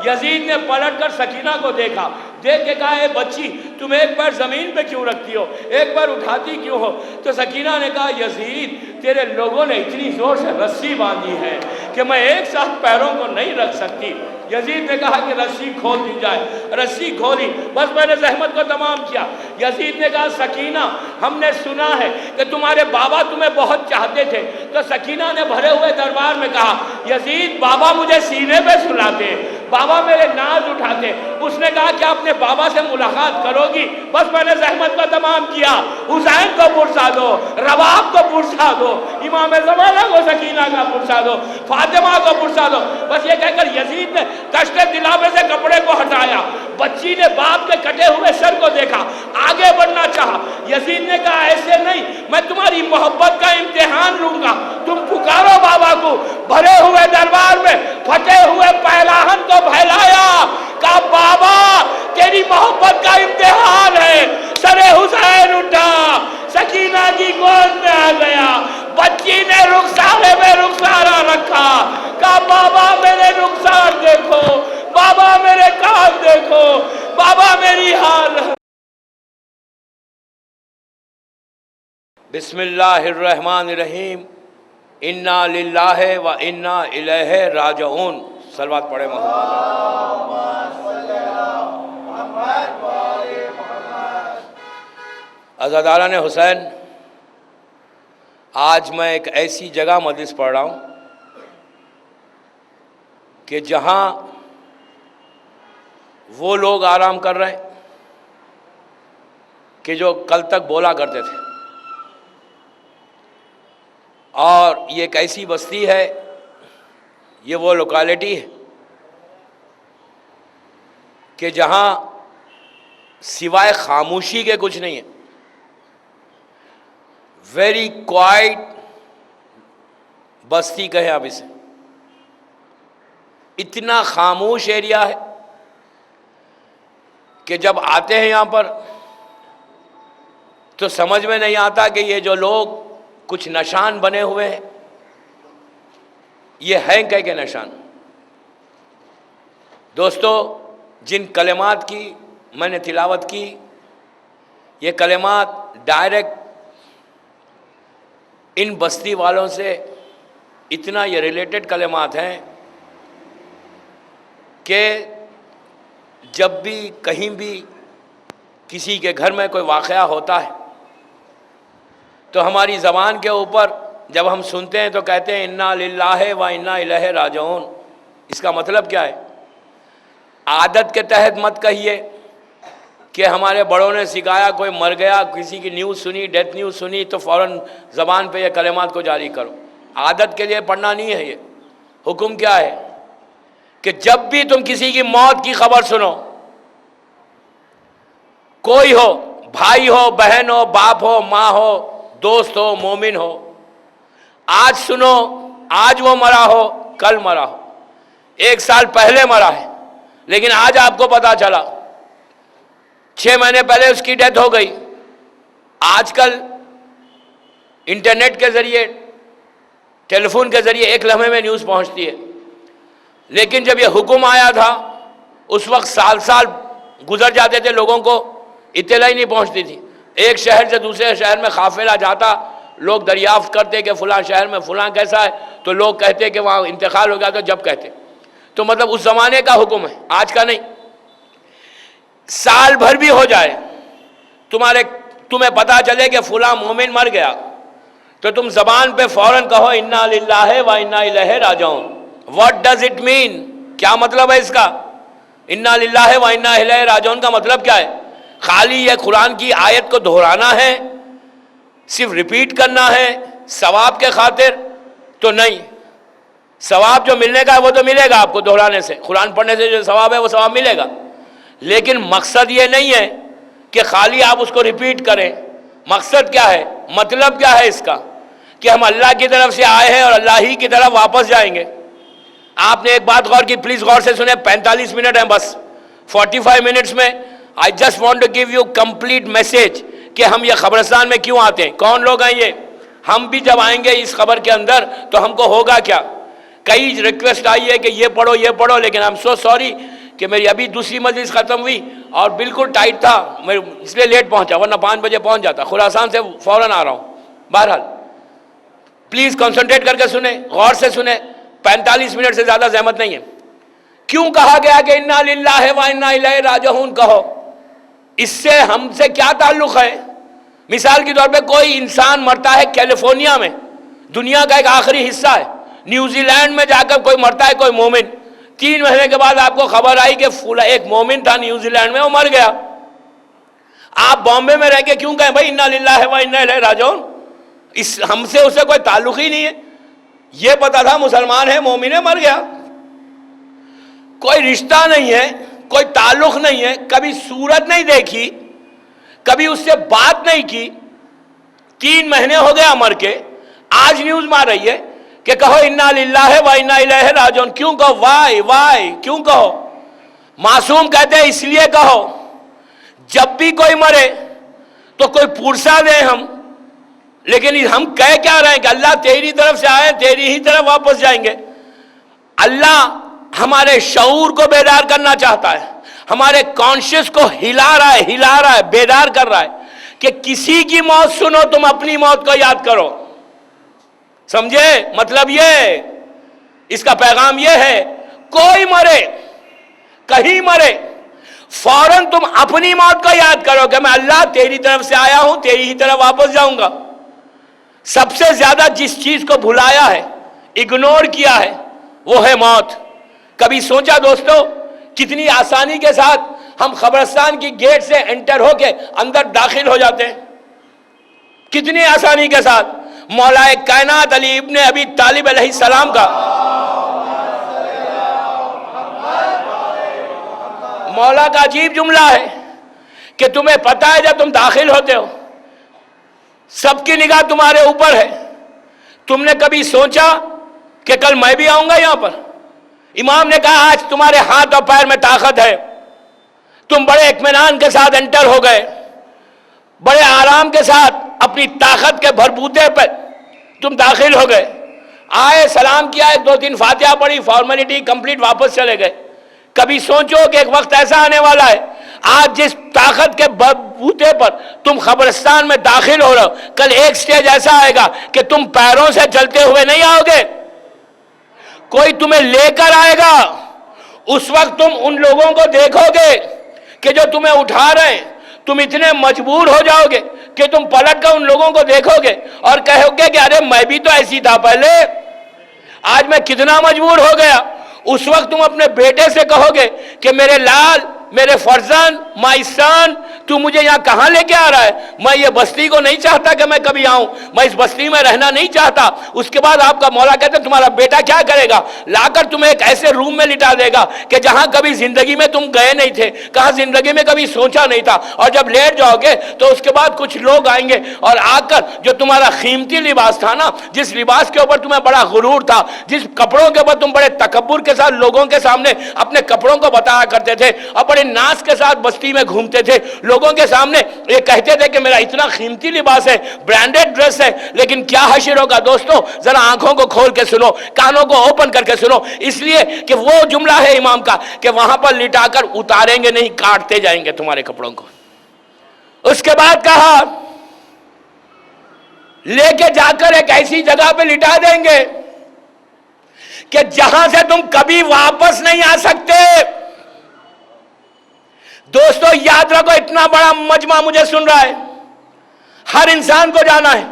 یزید نے پلٹ کر سکینہ کو دیکھا، دیکھ کے کہا اے بچی تم ایک پیر زمین پہ کیوں رکھتی ہو، ایک پیر اٹھاتی کیوں ہو؟ تو سکینہ نے کہا یزید تیرے لوگوں نے اتنی زور سے رسی باندھی ہے کہ میں ایک ساتھ پیروں کو نہیں رکھ سکتی۔ یزید نے کہا کہ رسی کھول دی جائے، رسی کھولی، بس میں نے زحمت کو تمام کیا۔ یزید نے کہا سکینہ ہم نے سنا ہے کہ تمہارے بابا تمہیں بہت چاہتے تھے۔ تو سکینہ نے بھرے ہوئے دربار میں کہا یزید بابا مجھے سینے پہ سلاتے، بابا میرے ناز اٹھاتے۔ اس نے کہا کہ اپنے بابا سے ملاقات کرو گی؟ بس میں نے زحمت کو تمام کیا، حسین کو پرسا دو، رباب کو پرسا دو، امام زمانہ کو سکینہ کا پرسا دو، فاطمہ کو پرسا دو۔ بس یہ کہہ کر یزید نے دشت دلابے سے کپڑے کو ہٹایا، بچی نے باپ کے کٹے ہوئے سر کو دیکھا، آگے بڑھنا چاہا۔ یزید نے کہا ایسے نہیں، میں تمہاری محبت کا امتحان لوں گا، تم پکارو بابا کو۔ بھرے ہوئے دربار میں پھٹے ہوئے پہلاہن کو پھیلایا، کہا بابا تیری محبت کا امتحان ہے۔ سر حسین اٹھا، سکینہ کی گود میں آ گیا، بچی نے رخسارے میں رخسارہ رکھا، کہا بابا میرے رخسار دیکھو، بابا میرے کان دیکھو، بابا میری حال۔ بسم اللہ الرحمن الرحیم، انا للہ و انا الیہ راجعون۔ صلوات پڑھے محمد۔ عزاداران حسین، آج میں ایک ایسی جگہ مجلس پڑھ رہا ہوں کہ جہاں وہ لوگ آرام کر رہے ہیں کہ جو کل تک بولا کرتے تھے، اور یہ ایک ایسی بستی ہے، یہ وہ لوکیلٹی ہے کہ جہاں سوائے خاموشی کے کچھ نہیں ہے۔ ویری کوائٹ بستی کہیں آپ اسے، اتنا خاموش ایریا ہے کہ جب آتے ہیں یہاں پر تو سمجھ میں نہیں آتا کہ یہ جو لوگ کچھ نشان بنے ہوئے ہیں یہ ہیں کیا کہ نشان۔ دوستو، جن کلمات کی میں نے تلاوت کی، یہ کلمات ڈائریکٹ ان بستی والوں سے اتنا یہ ریلیٹڈ کلمات ہیں کہ جب بھی کہیں بھی کسی کے گھر میں کوئی واقعہ ہوتا ہے تو ہماری زبان کے اوپر جب ہم سنتے ہیں تو کہتے ہیں انا للہ و انا الیہ راجعون۔ اس کا مطلب کیا ہے؟ عادت کے تحت مت کہیے کہ ہمارے بڑوں نے سکھایا کوئی مر گیا، کسی کی نیوز سنی، ڈیتھ نیوز سنی تو فوراً زبان پہ یہ کلمات کو جاری کرو۔ عادت کے لیے پڑھنا نہیں ہے۔ یہ حکم کیا ہے کہ جب بھی تم کسی کی موت کی خبر سنو، کوئی ہو، بھائی ہو، بہن ہو، باپ ہو، ماں ہو، دوست ہو، مومن ہو، آج سنو، آج وہ مرا ہو، کل مرا ہو، 1 سال پہلے مرا ہے، لیکن آج آپ کو پتا چلا، 6 مہینے پہلے اس کی ڈیتھ ہو گئی۔ آج کل انٹرنیٹ کے ذریعے، ٹیلی فون کے ذریعے 1 لمحے میں نیوز پہنچتی ہے، لیکن جب یہ حکم آیا تھا اس وقت سال سال گزر جاتے تھے، لوگوں کو اطلاع ہی نہیں پہنچتی تھی۔ ایک شہر سے دوسرے شہر میں قافلہ جاتا، لوگ دریافت کرتے کہ فلاں شہر میں فلاں کیسا ہے، تو لوگ کہتے کہ وہاں انتقال ہو گیا، تو جب کہتے تو مطلب اس زمانے کا حکم ہے، آج کا نہیں۔ سال بھر بھی ہو جائے، تمہیں پتا چلے کہ فلاں مومن مر گیا، تو تم زبان پہ فوراً کہو انا للہ و انا الیہ راجعون۔ What does it mean? کیا مطلب ہے اس کا؟ انا للہ و انا الیہ راجعون کا مطلب کیا ہے؟ خالی یہ قرآن کی آیت کو دہرانا ہے، صرف ریپیٹ کرنا ہے ثواب کے خاطر؟ تو نہیں، ثواب جو ملنے کا ہے وہ تو ملے گا آپ کو دہرانے سے، قرآن پڑھنے سے جو ثواب ہے وہ ثواب ملے گا، لیکن مقصد یہ نہیں ہے کہ خالی آپ اس کو ریپیٹ کریں۔ مقصد کیا ہے؟ مطلب کیا ہے اس کا؟ کہ ہم اللہ کی طرف سے آئے ہیں اور اللہ ہی کی طرف واپس جائیں گے۔ آپ نے ایک بات غور کی، پلیز غور سے سنیں، 45 منٹ ہیں بس، 45 منٹس میں I just want to give you complete message کہ ہم یہ قبرستان میں کیوں آتے ہیں، کون لوگ ہیں یہ، ہم بھی جب آئیں گے اس قبر کے اندر تو ہم کو ہوگا کیا۔ کئی ریکویسٹ آئی ہے کہ یہ پڑھو، لیکن آئی ایم سو سوری کہ میری ابھی دوسری مجلس ختم ہوئی اور بالکل ٹائٹ تھا، میں اس لیے لیٹ پہنچا، ورنہ 5 بجے پہنچ جاتا، خراسان سے فوراً آ رہا ہوں۔ بہرحال پلیز کنسنٹریٹ کر کے سنیں، غور سے سنیں، 45 منٹ سے زیادہ زحمت نہیں ہے۔ کیوں کہا گیا کہ انا للہ و انا الیہ راجعون کہو؟ اس سے ہم سے کیا تعلق ہے؟ مثال کے طور پہ کوئی انسان مرتا ہے کیلیفورنیا میں، دنیا کا ایک آخری حصہ ہے، نیوزی لینڈ میں جا کر کوئی مرتا ہے، کوئی مومن، 3 مہینے کے بعد آپ کو خبر آئی کہ ایک مومن تھا نیوزی لینڈ میں، وہ مر گیا۔ آپ بامبے میں رہ کے کیوں کہیں بھائی انا للہ و انا الیہ راجعون؟ ہم سے اسے کوئی تعلق ہی نہیں ہے، یہ پتا تھا مسلمان ہے، مومن ہے، مر گیا، کوئی رشتہ نہیں ہے، کوئی تعلق نہیں ہے، کبھی صورت نہیں دیکھی، کبھی اس سے بات نہیں کی، 3 مہینے ہو گیا مر کے، آج نیوز میں آ رہی ہے کہ کہو انا للہ و انا الیہ راجعون۔ کیوں کہو؟ وائی کیوں کہو؟ معصوم کہتے ہیں اس لیے کہو جب بھی کوئی مرے تو کوئی پرسا دے ہم، لیکن ہم کہہ کیا رہے ہیں کہ اللہ تیری طرف سے آئے، تیری ہی طرف واپس جائیں گے۔ اللہ ہمارے شعور کو بیدار کرنا چاہتا ہے، ہمارے کانشیس کو ہلا رہا ہے، بیدار کر رہا ہے کہ کسی کی موت سنو تم اپنی موت کو یاد کرو۔ سمجھے؟ مطلب یہ، اس کا پیغام یہ ہے، کوئی مرے، کہیں مرے، فوراً تم اپنی موت کو یاد کرو کہ میں اللہ تیری طرف سے آیا ہوں، تیری ہی طرف واپس جاؤں گا۔ سب سے زیادہ جس چیز کو بھلایا ہے، اگنور کیا ہے، وہ ہے موت۔ کبھی سوچا دوستو کتنی آسانی کے ساتھ ہم قبرستان کی گیٹ سے انٹر ہو کے اندر داخل ہو جاتے ہیں، کتنی آسانی کے ساتھ۔ مولا کائنات علی ابن ابی طالب علیہ السلام کا مولا کا عجیب جملہ ہے کہ تمہیں پتہ ہے جب تم داخل ہوتے ہو سب کی نگاہ تمہارے اوپر ہے، تم نے کبھی سوچا کہ کل میں بھی آؤں گا یہاں پر؟ امام نے کہا آج تمہارے ہاتھ اور پیر میں طاقت ہے، تم بڑے اطمینان کے ساتھ انٹر ہو گئے، بڑے آرام کے ساتھ اپنی طاقت کے بھربوتے پر تم داخل ہو گئے، آئے، سلام کیا، 2-3 فاتحہ پڑھی، فارمیلٹی کمپلیٹ، واپس چلے گئے۔ کبھی سوچو کہ ایک وقت ایسا آنے والا ہے، آج جس طاقت کے بوتے پر تم قبرستان میں داخل ہو رہے ہو، کل ایک سٹیج ایسا آئے گا کہ تم پیروں سے چلتے ہوئے نہیں آؤ گے، کوئی تمہیں لے کر آئے گا۔ اس وقت تم ان لوگوں کو دیکھو گے کہ جو تمہیں اٹھا رہے ہیں، تم اتنے مجبور ہو جاؤ گے کہ تم پلٹ کر ان لوگوں کو دیکھو گے اور کہو گے کہ ارے میں بھی تو ایسی تھا پہلے، آج میں کتنا مجبور ہو گیا۔ اس وقت تم اپنے بیٹے سے کہو گے کہ میرے لال، میرے فرزند، مائی سن، تو مجھے یہاں کہاں لے کے آ رہا ہے؟ میں یہ بستی کو نہیں چاہتا کہ میں کبھی آؤں، میں اس بستی میں رہنا نہیں چاہتا۔ اس کے بعد آپ کا مولا کہتے ہیں تمہارا بیٹا کیا کرے گا؟ لا کر تمہیں ایک ایسے روم میں لٹا دے گا کہ جہاں کبھی زندگی میں تم گئے نہیں تھے، کہاں زندگی میں کبھی سوچا نہیں تھا، اور جب لیٹ جاؤ گے تو اس کے بعد کچھ لوگ آئیں گے اور آ کر جو تمہارا قیمتی لباس تھا نا، جس لباس کے اوپر تمہیں بڑا غرور تھا، جس کپڑوں کے اوپر تم بڑے تکبر کے ساتھ لوگوں کے سامنے اپنے کپڑوں کو بتایا کرتے تھے اور بڑے ناز کے ساتھ بستی میں گھومتے تھے، لوگوں کے سامنے یہ کہتے تھے کہ میرا اتنا قیمتی لباس ہے، برانڈڈ ڈریس ہے، لیکن کیا حشر ہوگا دوستو؟ ذرا آنکھوں کو کھول کے سنو، کانوں کو اوپن کر کے سنو، اس لیے کہ وہ جملہ ہے امام کا کہ وہاں پر لٹا کر اتاریں گے نہیں، کاٹتے جائیں گے تمہارے کپڑوں کو۔ اس کے بعد کہا لے کے جا کر ایک ایسی جگہ پہ لٹا دیں گے کہ جہاں سے تم کبھی واپس نہیں آ سکتے۔ دوستو یاد رکھو، اتنا بڑا مجمع مجھے سن رہا ہے، ہر انسان کو جانا ہے۔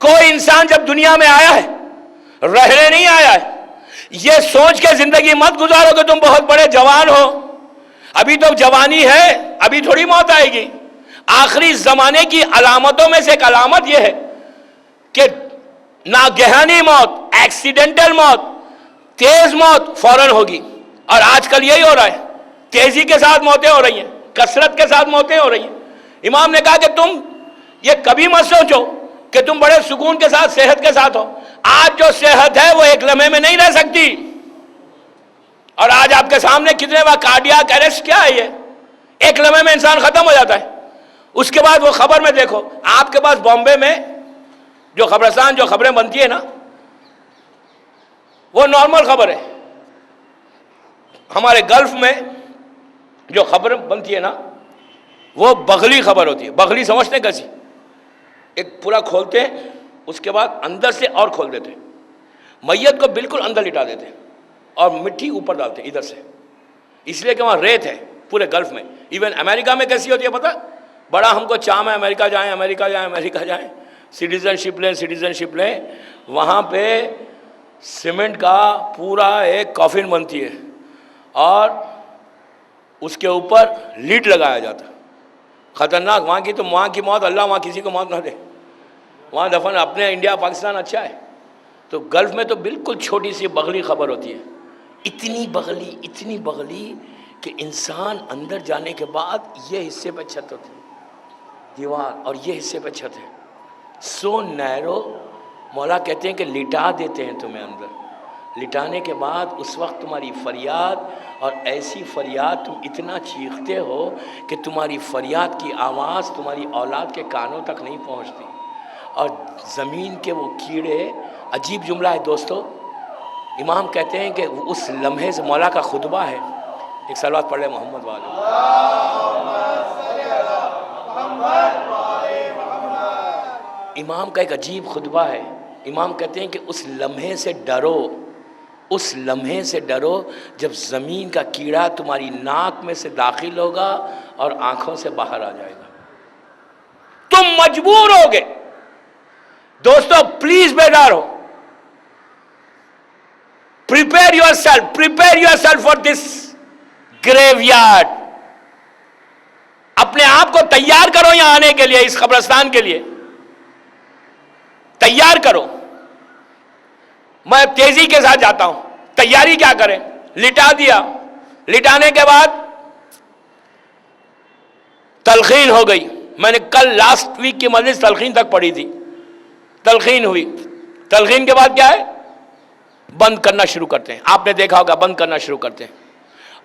کوئی انسان جب دنیا میں آیا ہے رہنے نہیں آیا ہے۔ یہ سوچ کے زندگی مت گزارو کہ تم بہت بڑے جوان ہو، ابھی تو جوانی ہے، ابھی تھوڑی موت آئے گی۔ آخری زمانے کی علامتوں میں سے ایک علامت یہ ہے کہ ناگہانی موت، ایکسیڈنٹل موت، تیز موت فوراً ہوگی، اور آج کل یہی ہو رہا ہے، تیزی کے ساتھ موتیں ہو رہی ہیں، کثرت کے ساتھ موتیں ہو رہی ہیں۔ امام نے کہا کہ تم یہ کبھی مت سوچو کہ تم بڑے سکون کے ساتھ، صحت کے ساتھ ہو۔ آج جو صحت ہے وہ ایک لمحے میں نہیں رہ سکتی، اور آج آپ کے سامنے کتنے بار کارڈیاک اریسٹ کیا ہے، یہ ایک لمحے میں انسان ختم ہو جاتا ہے۔ اس کے بعد وہ خبر میں دیکھو، آپ کے پاس بامبے میں جو قبرستان جو خبریں بنتی ہیں نا، وہ نارمل خبر ہے. ہمارے گلف میں جو خبر بنتی ہے نا وہ بغلی خبر ہوتی ہے. بغلی سمجھتے ہیں کیسی؟ ایک پورا کھولتے ہیں, اس کے بعد اندر سے اور کھول دیتے ہیں, میت کو بالکل اندر لٹا دیتے ہیں اور مٹی اوپر ڈالتے ہیں ادھر سے, اس لیے کہ وہاں ریت ہے پورے گلف میں. ایون امریکہ میں کیسی ہوتی ہے پتہ؟ بڑا ہم کو چام ہے امریکہ جائیں امریکہ جائیں امریکہ جائیں, سٹیزن شپ لیں. وہاں پہ سیمنٹ کا پورا ایک کافن بنتی ہے اور اس کے اوپر لیڈ لگایا جاتا. خطرناک. وہاں کی تو وہاں کی موت, اللہ وہاں کسی کو موت نہ دے. وہاں دفن. اپنے انڈیا پاکستان اچھا ہے, تو گلف میں تو بالکل چھوٹی سی بغلی خبر ہوتی ہے. اتنی بغلی کہ انسان اندر جانے کے بعد یہ حصے پہ چھت ہوتی ہے دیوار, اور یہ حصے پہ چھت ہے. سو نیرو. مولا کہتے ہیں کہ لٹا دیتے ہیں تمہیں اندر. لٹانے کے بعد اس وقت تمہاری فریاد, اور ایسی فریاد تم اتنا چیختے ہو کہ تمہاری فریاد کی آواز تمہاری اولاد کے کانوں تک نہیں پہنچتی. اور زمین کے وہ کیڑے, عجیب جملہ ہے دوستو. امام کہتے ہیں کہ اس لمحے سے, مولا کا خطبہ ہے, ایک صلوات پڑھ لیں محمد والے. امام کا ایک عجیب خطبہ ہے. امام کہتے ہیں کہ اس لمحے سے ڈرو, اس لمحے سے ڈرو جب زمین کا کیڑا تمہاری ناک میں سے داخل ہوگا اور آنکھوں سے باہر آ جائے گا. تم مجبور ہوگے دوستو, پلیز بیدار ہو. prepare yourself for this graveyard. اپنے آپ کو تیار کرو یہاں آنے کے لیے, اس قبرستان کے لیے تیار کرو. میں تیزی کے ساتھ جاتا ہوں. تیاری کیا کریں؟ لٹا دیا. لٹانے کے بعد تلقین ہو گئی. میں نے کل لاسٹ ویک کی مجلس تلقین تک پڑھی تھی. تلقین ہوئی. تلقین کے بعد کیا ہے؟ بند کرنا شروع کرتے ہیں. آپ نے دیکھا ہوگا بند کرنا شروع کرتے ہیں.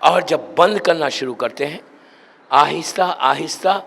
اور جب بند کرنا شروع کرتے ہیں, آہستہ آہستہ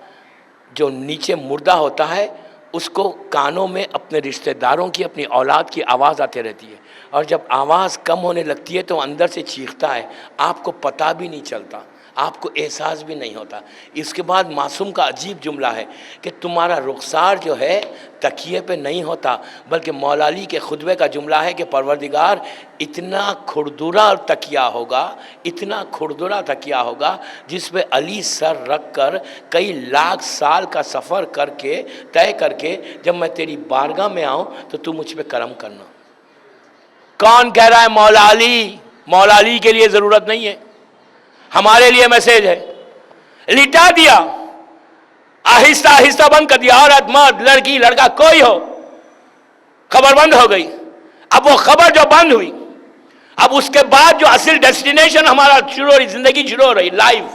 جو نیچے مردہ ہوتا ہے اس کو کانوں میں اپنے رشتہ داروں کی, اپنی اولاد کی آواز آتے رہتی ہے. اور جب آواز کم ہونے لگتی ہے تو اندر سے چیختا ہے. آپ کو پتہ بھی نہیں چلتا, آپ کو احساس بھی نہیں ہوتا. اس کے بعد معصوم کا عجیب جملہ ہے کہ تمہارا رخسار جو ہے تکیے پہ نہیں ہوتا, بلکہ مولا علی کے خطبے کا جملہ ہے کہ پروردگار اتنا کھردرا تکیہ ہوگا, اتنا کھردرا تکیہ ہوگا جس پہ علی سر رکھ کر کئی لاکھ سال کا سفر کر کے طے کر کے جب میں تیری بارگاہ میں آؤں تو تو مجھ پہ کرم کرنا. کون کہہ رہا ہے؟ مولا علی. مولا علی کے لیے ضرورت نہیں ہے, ہمارے لیے میسج ہے. لٹا دیا, آہستہ آہستہ بند کر دیا. عورت مرد لڑکی لڑکا کوئی ہو, خبر بند ہو گئی. اب وہ خبر جو بند ہوئی, اب اس کے بعد جو اصل ڈیسٹینیشن ہمارا شروع ہو رہی, زندگی شروع ہو رہی لائیو,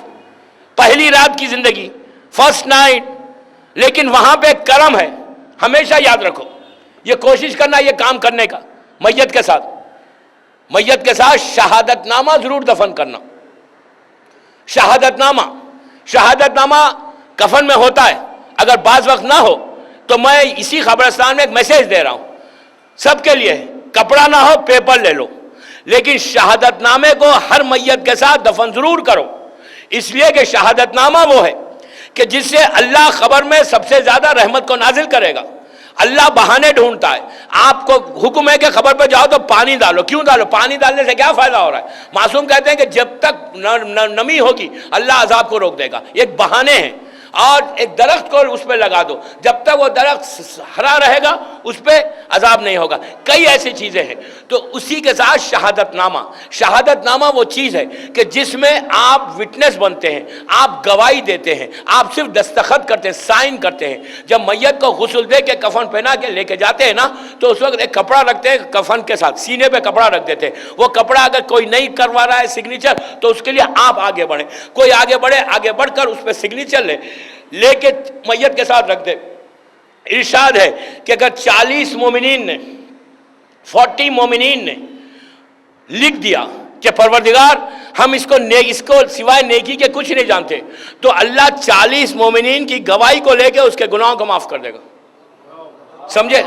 پہلی رات کی زندگی, فرسٹ نائٹ. لیکن وہاں پہ کرم ہے, ہمیشہ یاد رکھو. یہ کوشش کرنا یہ کام کرنے کا میت کے ساتھ, میت کے ساتھ شہادت نامہ ضرور دفن کرنا. شہادت نامہ کفن میں ہوتا ہے. اگر بعض وقت نہ ہو تو میں اسی قبرستان میں ایک میسیج دے رہا ہوں سب کے لیے, کپڑا نہ ہو پیپر لے لو, لیکن شہادت نامے کو ہر میت کے ساتھ دفن ضرور کرو. اس لیے کہ شہادت نامہ وہ ہے کہ جس سے اللہ خبر میں سب سے زیادہ رحمت کو نازل کرے گا. اللہ بہانے ڈھونڈتا ہے. آپ کو حکم ہے کہ خبر پہ جاؤ تو پانی ڈالو. کیوں ڈالو؟ پانی ڈالنے سے کیا فائدہ ہو رہا ہے؟ معصوم کہتے ہیں کہ جب تک نمی ہوگی اللہ عذاب کو روک دے گا. یہ ایک بہانے ہیں. اور ایک درخت کو اس پہ لگا دو, جب تک وہ درخت ہرا رہے گا اس پہ عذاب نہیں ہوگا. کئی ایسی چیزیں ہیں. تو اسی کے ساتھ شہادت نامہ وہ چیز ہے کہ جس میں آپ وٹنس بنتے ہیں, آپ گواہی دیتے ہیں, آپ صرف دستخط کرتے ہیں, سائن کرتے ہیں. جب میت کو غسل دے کے کفن پہنا کے لے کے جاتے ہیں نا تو اس وقت ایک کپڑا رکھتے ہیں کفن کے ساتھ, سینے پہ کپڑا رکھ دیتے ہیں. وہ کپڑا اگر کوئی نہیں کروا رہا ہے سگنیچر تو اس کے لیے آپ آگے بڑھیں. کوئی آگے بڑھے, آگے بڑھ کر اس پہ سگنیچر لے کے میت کے ساتھ رکھ دے. ارشاد ہے کہ اگر 40 مومنین نے 40 مومنین نے لکھ دیا کہ پروردگار ہم اس کو سوائے نیکی کے کچھ نہیں جانتے, تو اللہ 40 مومنین کی گواہی کو لے کے اس کے گناہوں کو معاف کر دے گا. سمجھے؟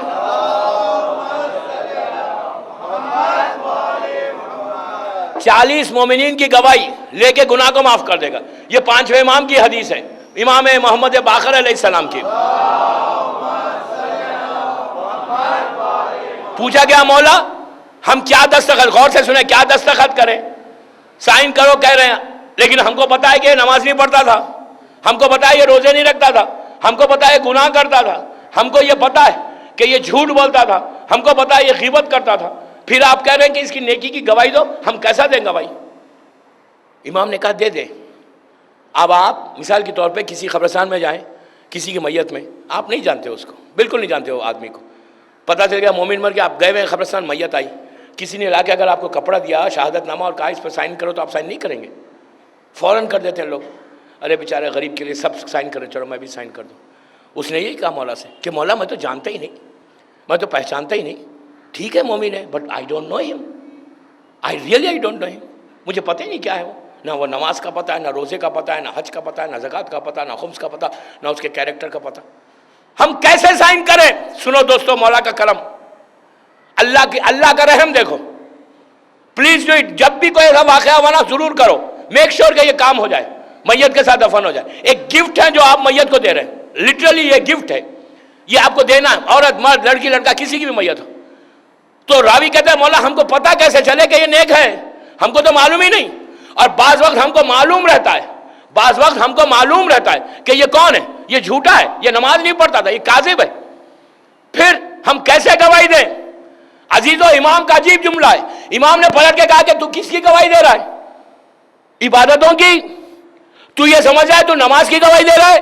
40 مومنین کی گواہی لے کے گناہ کو معاف کر دے گا. یہ 5ویں امام کی حدیث ہے، امام محمد باقر علیہ السلام کی. پوچھا گیا مولا ہم کیا دستخط، غور سے سنیں، کیا دستخط کریں؟ سائن کرو کہہ رہے ہیں، لیکن ہم کو پتا ہے کہ یہ نماز نہیں پڑھتا تھا، ہم کو پتا ہے یہ روزے نہیں رکھتا تھا، ہم کو پتا ہے گناہ کرتا تھا، ہم کو یہ پتا ہے کہ یہ جھوٹ بولتا تھا، ہم کو پتا ہے یہ غیبت کرتا تھا، پھر آپ کہہ رہے ہیں کہ اس کی نیکی کی گواہی دو، ہم کیسا دیں گواہی؟ امام نے کہا دے دے. اب آپ مثال کے طور پہ کسی قبرستان میں جائیں، کسی کی میت میں، آپ نہیں جانتے اس کو، بالکل نہیں جانتے ہو آدمی کو، پتہ چل گیا مومن مر کے آپ گئے ہوئے قبرستان، میت آئی، کسی نے لا کے اگر آپ کو کپڑا دیا، شہادت نامہ اور کہا اس پر سائن کرو، تو آپ سائن نہیں کریں گے؟ فوراً کر دیتے ہیں لوگ، ارے بیچارے غریب کے لیے سب سائن کریں، چلو میں بھی سائن کر دوں. اس نے یہی کہا مولا سے کہ مولا میں تو جانتا ہی نہیں، میں تو پہچانتا ہی نہیں، ٹھیک ہے مومن ہے بٹ آئی ڈونٹ نو ہم، آئی ڈونٹ نو ہم، مجھے پتہ ہی نہیں کیا ہے وہ، نہ وہ نماز کا پتہ ہے، نہ روزے کا پتہ ہے، نہ حج کا پتہ ہے، نہ زکوٰۃ کا پتہ، نہ خمس کا پتہ، نہ اس کے کیریکٹر کا پتہ. ہم کیسے سائن کریں؟ سنو دوستو، مولا کا کرم، اللہ کا رحم دیکھو، پلیز ڈو اٹ. جب بھی کوئی ایسا واقعہ ہوا نا ضرور کرو، میک شیور کہ یہ کام ہو جائے، میت کے ساتھ دفن ہو جائے. ایک گفٹ ہے جو آپ میت کو دے رہے ہیں، لٹرلی یہ گفٹ ہے، یہ آپ کو دینا ہے، عورت مرد لڑکی لڑکا کسی کی بھی میت ہو. تو راوی کہتا ہے مولا ہم کو پتہ کیسے چلے کہ یہ نیک ہے؟ ہم کو تو معلوم ہی نہیں. اور بعض وقت ہم کو معلوم رہتا ہے، بعض وقت ہم کو معلوم رہتا ہے کہ یہ کون ہے، یہ جھوٹا ہے، یہ نماز نہیں پڑھتا تھا، یہ کاذب ہے. پھر ہم کیسے گواہی دیں؟ عزیزو امام کا عجیب جملہ ہے. امام نے پلٹ کے کہا کہ تو کس کی گواہی دے رہا ہے؟ عبادتوں کی. تو یہ سمجھ رہا ہے تو نماز کی گواہی دے رہا ہے،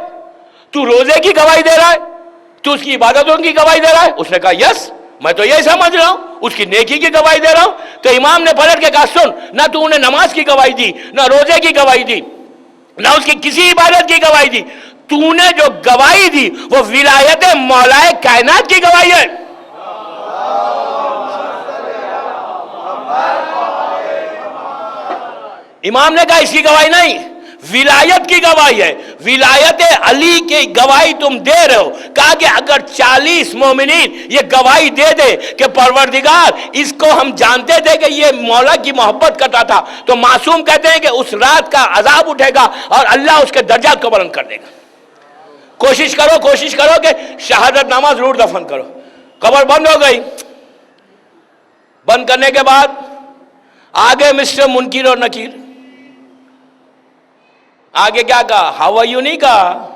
تو روزے کی گواہی دے رہا ہے، تو اس کی عبادتوں کی گواہی دے رہا ہے؟ اس نے کہا یس میں تو یہی سمجھ رہا ہوں، اس کی نیکی کی گواہی دے رہا ہوں. تو امام نے پلٹ کے کہا سن، نہ تو انہیں نماز کی گواہی دی، نہ روزے کی گواہی دی، نہ اس کی کسی عبادت کی گواہی دی، تو نے جو گواہی دی وہ ولایت مولا کائنات کی گواہی ہے. امام نے کہا اس کی گواہی نہیں، ولایت کی گواہی ہے، ولایت علی کی گواہی تم دے رہے ہو. کہا کہ اگر 40 مومنین یہ گواہی دے دے کہ پروردگار اس کو ہم جانتے تھے کہ یہ مولا کی محبت کرتا تھا، تو معصوم کہتے ہیں کہ اس رات کا عذاب اٹھے گا اور اللہ اس کے درجات کو بلند کر دے گا. کوشش کرو کہ شہادت نامہ ضرور دفن کرو. قبر بند ہو گئی، بند کرنے کے بعد آگے مسٹر منکر اور نکیر، آگے کیا کہا؟ ہاؤ آر یو نہیں کہا،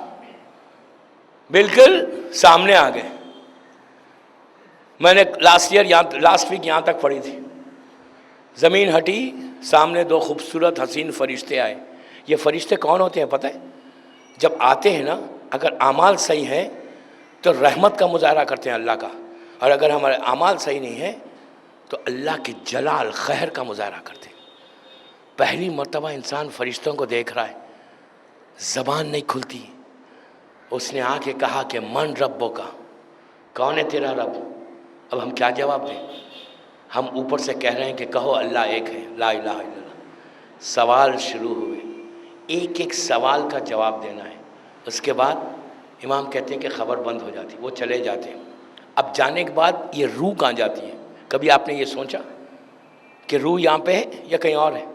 بالکل سامنے آ گئے. میں نے لاسٹ ویک یہاں تک پڑھی تھی. زمین ہٹی، سامنے 2 خوبصورت حسین فرشتے آئے. یہ فرشتے کون ہوتے ہیں پتہ ہے؟ جب آتے ہیں نا، اگر اعمال صحیح ہیں تو رحمت کا مظاہرہ کرتے ہیں اللہ کا، اور اگر ہمارے اعمال صحیح نہیں ہیں تو اللہ کے جلال خیر کا مظاہرہ کرتے ہیں. پہلی مرتبہ انسان فرشتوں کو دیکھ رہا ہے، زبان نہیں کھلتی. اس نے آ کے کہا کہ من ربو کا، کون ہے تیرا رب؟ اب ہم کیا جواب دیں؟ ہم اوپر سے کہہ رہے ہیں کہ کہو اللہ ایک ہے، لا الہ الا اللہ. سوال شروع ہوئے، ایک ایک سوال کا جواب دینا ہے. اس کے بعد امام کہتے ہیں کہ خبر بند ہو جاتی، وہ چلے جاتے ہیں. اب جانے کے بعد یہ روح کہاں جاتی ہے؟ کبھی آپ نے یہ سوچا کہ روح یہاں پہ ہے یا کہیں اور ہے؟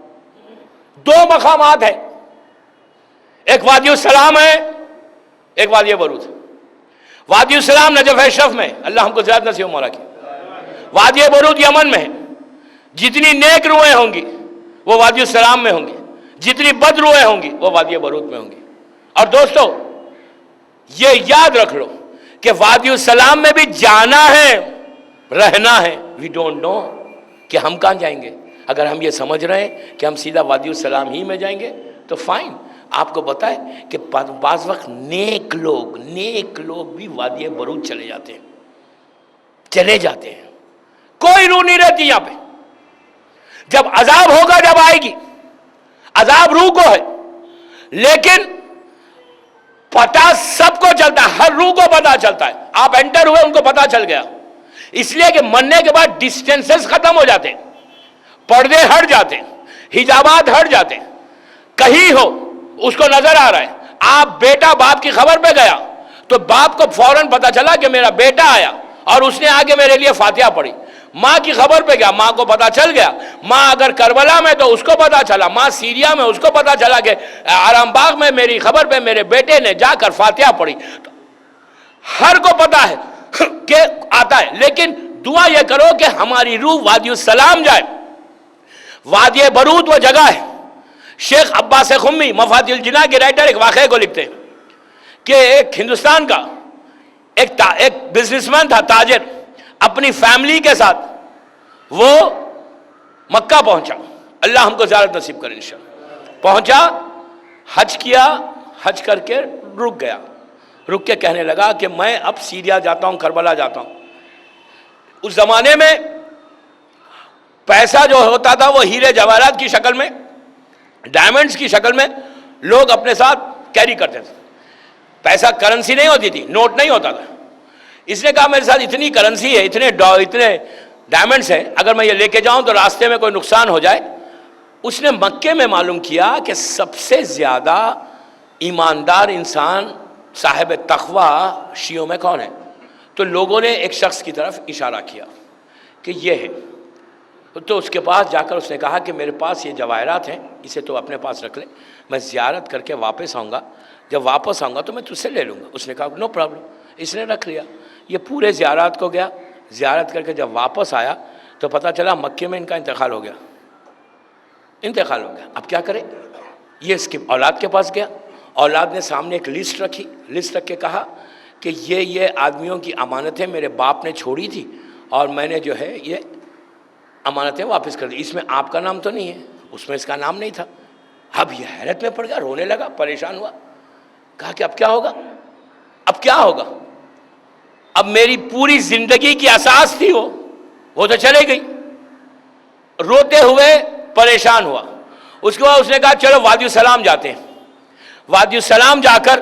2 مقامات ہیں، ایک وادی السلام ہے، ایک وادی برود. وادی السلام نجف اشرف میں، اللہ ہم کو زیادہ نصیب مولا کی. وادی برود یمن میں ہے. جتنی نیک روحیں ہوں گی وہ وادی السلام میں ہوں گی، جتنی بد روحیں ہوں گی وہ وادی برود میں ہوں گی. اور دوستو یہ یاد رکھ لو کہ وادی السلام میں بھی جانا ہے، رہنا ہے. وی ڈونٹ نو کہ ہم کہاں جائیں گے. اگر ہم یہ سمجھ رہے ہیں کہ ہم سیدھا وادی السلام ہی میں جائیں گے تو فائن. آپ کو بتائے کہ بعض وقت نیک لوگ بھی وادی برود چلے جاتے ہیں. کوئی روح نہیں رہتی یہاں پہ. جب عذاب ہوگا، جب آئے گی، عذاب روح کو ہے، لیکن پتہ سب کو چلتا ہے، ہر روح کو پتہ چلتا ہے. آپ انٹر ہوئے ان کو پتہ چل گیا، اس لیے کہ مرنے کے بعد ڈسٹینسز ختم ہو جاتے ہیں، پردے ہٹ جاتے ہیں، حجابات ہٹ جاتے ہیں. کہیں ہو اس کو نظر آ رہا ہے. آپ بیٹا باپ کی خبر پہ گیا تو باپ کو فوراً پتا چلا کہ میرا بیٹا آیا اور اس نے آگے میرے لیے فاتحہ پڑھی. ماں کی خبر پہ گیا، ماں کو پتا چل گیا، ماں اگر کربلا میں تو اس کو پتا چلا، ماں سیریا میں اس کو پتا چلا کہ آرام باغ میں میری خبر پہ میرے بیٹے نے جا کر فاتحہ پڑھی. ہر کو پتا ہے کہ آتا ہے، لیکن دعا یہ کرو کہ ہماری روح وادی السلام جائے. وادی برود وہ جگہ ہے. شیخ عباس خمی مفاتیح الجناح کے رائٹر ایک واقعے کو لکھتے ہیں کہ ایک ہندوستان کا ایک بزنس مین تھا، تاجر، اپنی فیملی کے ساتھ وہ مکہ پہنچا. اللہ ہم کو زیارت نصیب کرے انشاءاللہ. پہنچا، حج کیا، حج کر کے رک گیا. رک کے کہنے لگا کہ میں اب سیریا جاتا ہوں، کربلا جاتا ہوں. اس زمانے میں پیسہ جو ہوتا تھا وہ ہیرے جواہرات کی شکل میں، ڈائمنڈز کی شکل میں لوگ اپنے ساتھ کیری کرتے تھے. پیسہ کرنسی نہیں ہوتی تھی، نوٹ نہیں ہوتا تھا. اس نے کہا میرے ساتھ اتنی کرنسی ہے، اتنے ڈائمنڈز ہیں، اگر میں یہ لے کے جاؤں تو راستے میں کوئی نقصان ہو جائے. اس نے مکے میں معلوم کیا کہ سب سے زیادہ ایماندار انسان صاحب تقوی شیعوں میں کون ہے. تو لوگوں نے ایک شخص کی طرف اشارہ کیا کہ یہ ہے. تو اس کے پاس جا کر اس نے کہا کہ میرے پاس یہ جواہرات ہیں، اسے تو اپنے پاس رکھ لے، میں زیارت کر کے واپس آؤں گا، جب واپس آؤں گا تو میں تجھ سے لے لوں گا. اس نے کہا نو پرابلم. اس نے رکھ لیا. یہ پورے زیارات کو گیا، زیارت کر کے جب واپس آیا تو پتہ چلا مکے میں ان کا انتقال ہو گیا. انتقال ہو گیا. اب کیا کرے؟ یہ اس کی اولاد کے پاس گیا. اولاد نے سامنے ایک لسٹ رکھی، لسٹ رکھ کے کہا کہ یہ آدمیوں کی امانتیں میرے باپ نے چھوڑی تھی اور میں نے جو ہے یہ امانتیں واپس کر دی. اس میں آپ کا نام تو نہیں ہے، اس میں اس کا نام نہیں تھا. اب یہ حیرت میں پڑ گیا، رونے لگا، پریشان ہوا. کہا کہ اب کیا ہوگا؟ اب کیا ہوگا؟ اب میری پوری زندگی کی اساس تھی وہ تو چلے گئی. روتے ہوئے پریشان ہوا. اس کے بعد اس نے کہا چلو وادی السلام جاتے ہیں. وادی السلام جا کر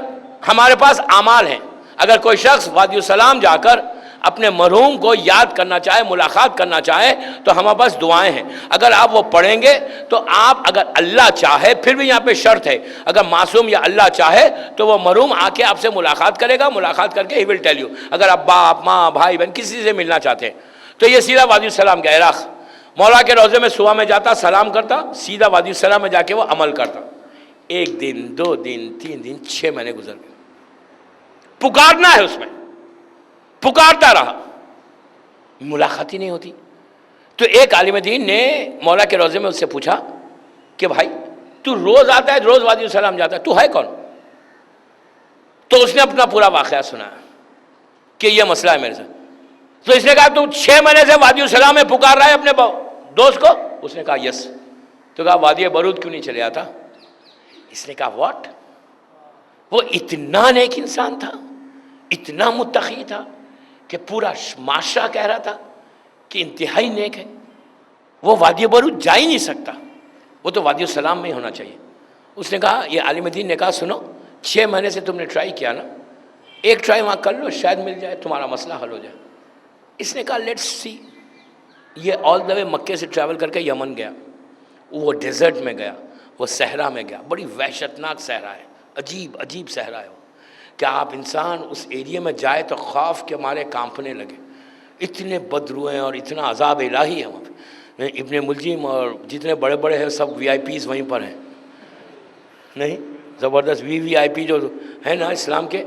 ہمارے پاس اعمال ہیں، اگر کوئی شخص وادی السلام جا کر اپنے مرحوم کو یاد کرنا چاہے، ملاقات کرنا چاہے تو ہمارے پاس دعائیں ہیں. اگر آپ وہ پڑھیں گے تو آپ، اگر اللہ چاہے، پھر بھی یہاں پہ شرط ہے، اگر معصوم یا اللہ چاہے تو وہ مرحوم آ کے آپ سے ملاقات کرے گا. ملاقات کر کے ہی ول ٹیل یو. اگر آپ باپ، ماں، بھائی بہن کسی سے ملنا چاہتے ہیں تو یہ سیدھا وادی السلام گیا. عراق مولا کے روضے میں صبح میں جاتا، سلام کرتا، سیدھا وادی السلام میں جا کے وہ عمل کرتا. 1 دن 2 دن 3 دن 6 مہینے گزر گئے. پکارنا ہے، اس میں پکارتا رہا، ملاقات ہی نہیں ہوتی. تو ایک عالم دین نے مولا کے روضے میں اس سے پوچھا کہ بھائی تو روز آتا ہے، روز وادی السلام جاتا ہے، تو ہے کون؟ تو اس نے اپنا پورا واقعہ سنا کہ یہ مسئلہ ہے میرے ساتھ. تو اس نے کہا تو 6 مہینے سے وادی السلام میں پکار رہا ہے اپنے دوست کو؟ اس نے کہا یس. تو کہا وادی برود کیوں نہیں چلے آتا؟ اس نے کہا واٹ؟ وہ اتنا نیک انسان تھا، اتنا متقی تھا کہ پورا معاشرہ کہہ رہا تھا کہ انتہائی نیک ہے، وہ وادی برود جا ہی نہیں سکتا، وہ تو وادی السلام میں ہی ہونا چاہیے. اس نے کہا، یہ عالم دین نے کہا سنو، 6 مہینے سے تم نے ٹرائی کیا نا، ایک ٹرائی وہاں کر لو، شاید مل جائے، تمہارا مسئلہ حل ہو جائے. اس نے کہا لیٹس سی. یہ آل دا وے مکے سے ٹریول کر کے یمن گیا. وہ ڈیزرٹ میں گیا، وہ صحرا میں گیا. بڑی وحشتناک صحرا ہے، عجیب عجیب صحرا ہے وہ، کہ آپ انسان اس ایریے میں جائے تو خوف کے مارے کانپنے لگے. اتنے بدروئے اور اتنا عذاب الہی ہے وہاں پہ. ابن ملجم اور جتنے بڑے بڑے ہیں سب وی آئی پیز وہیں پر ہیں. نہیں زبردست وی آئی پی جو ہے نا اسلام کے،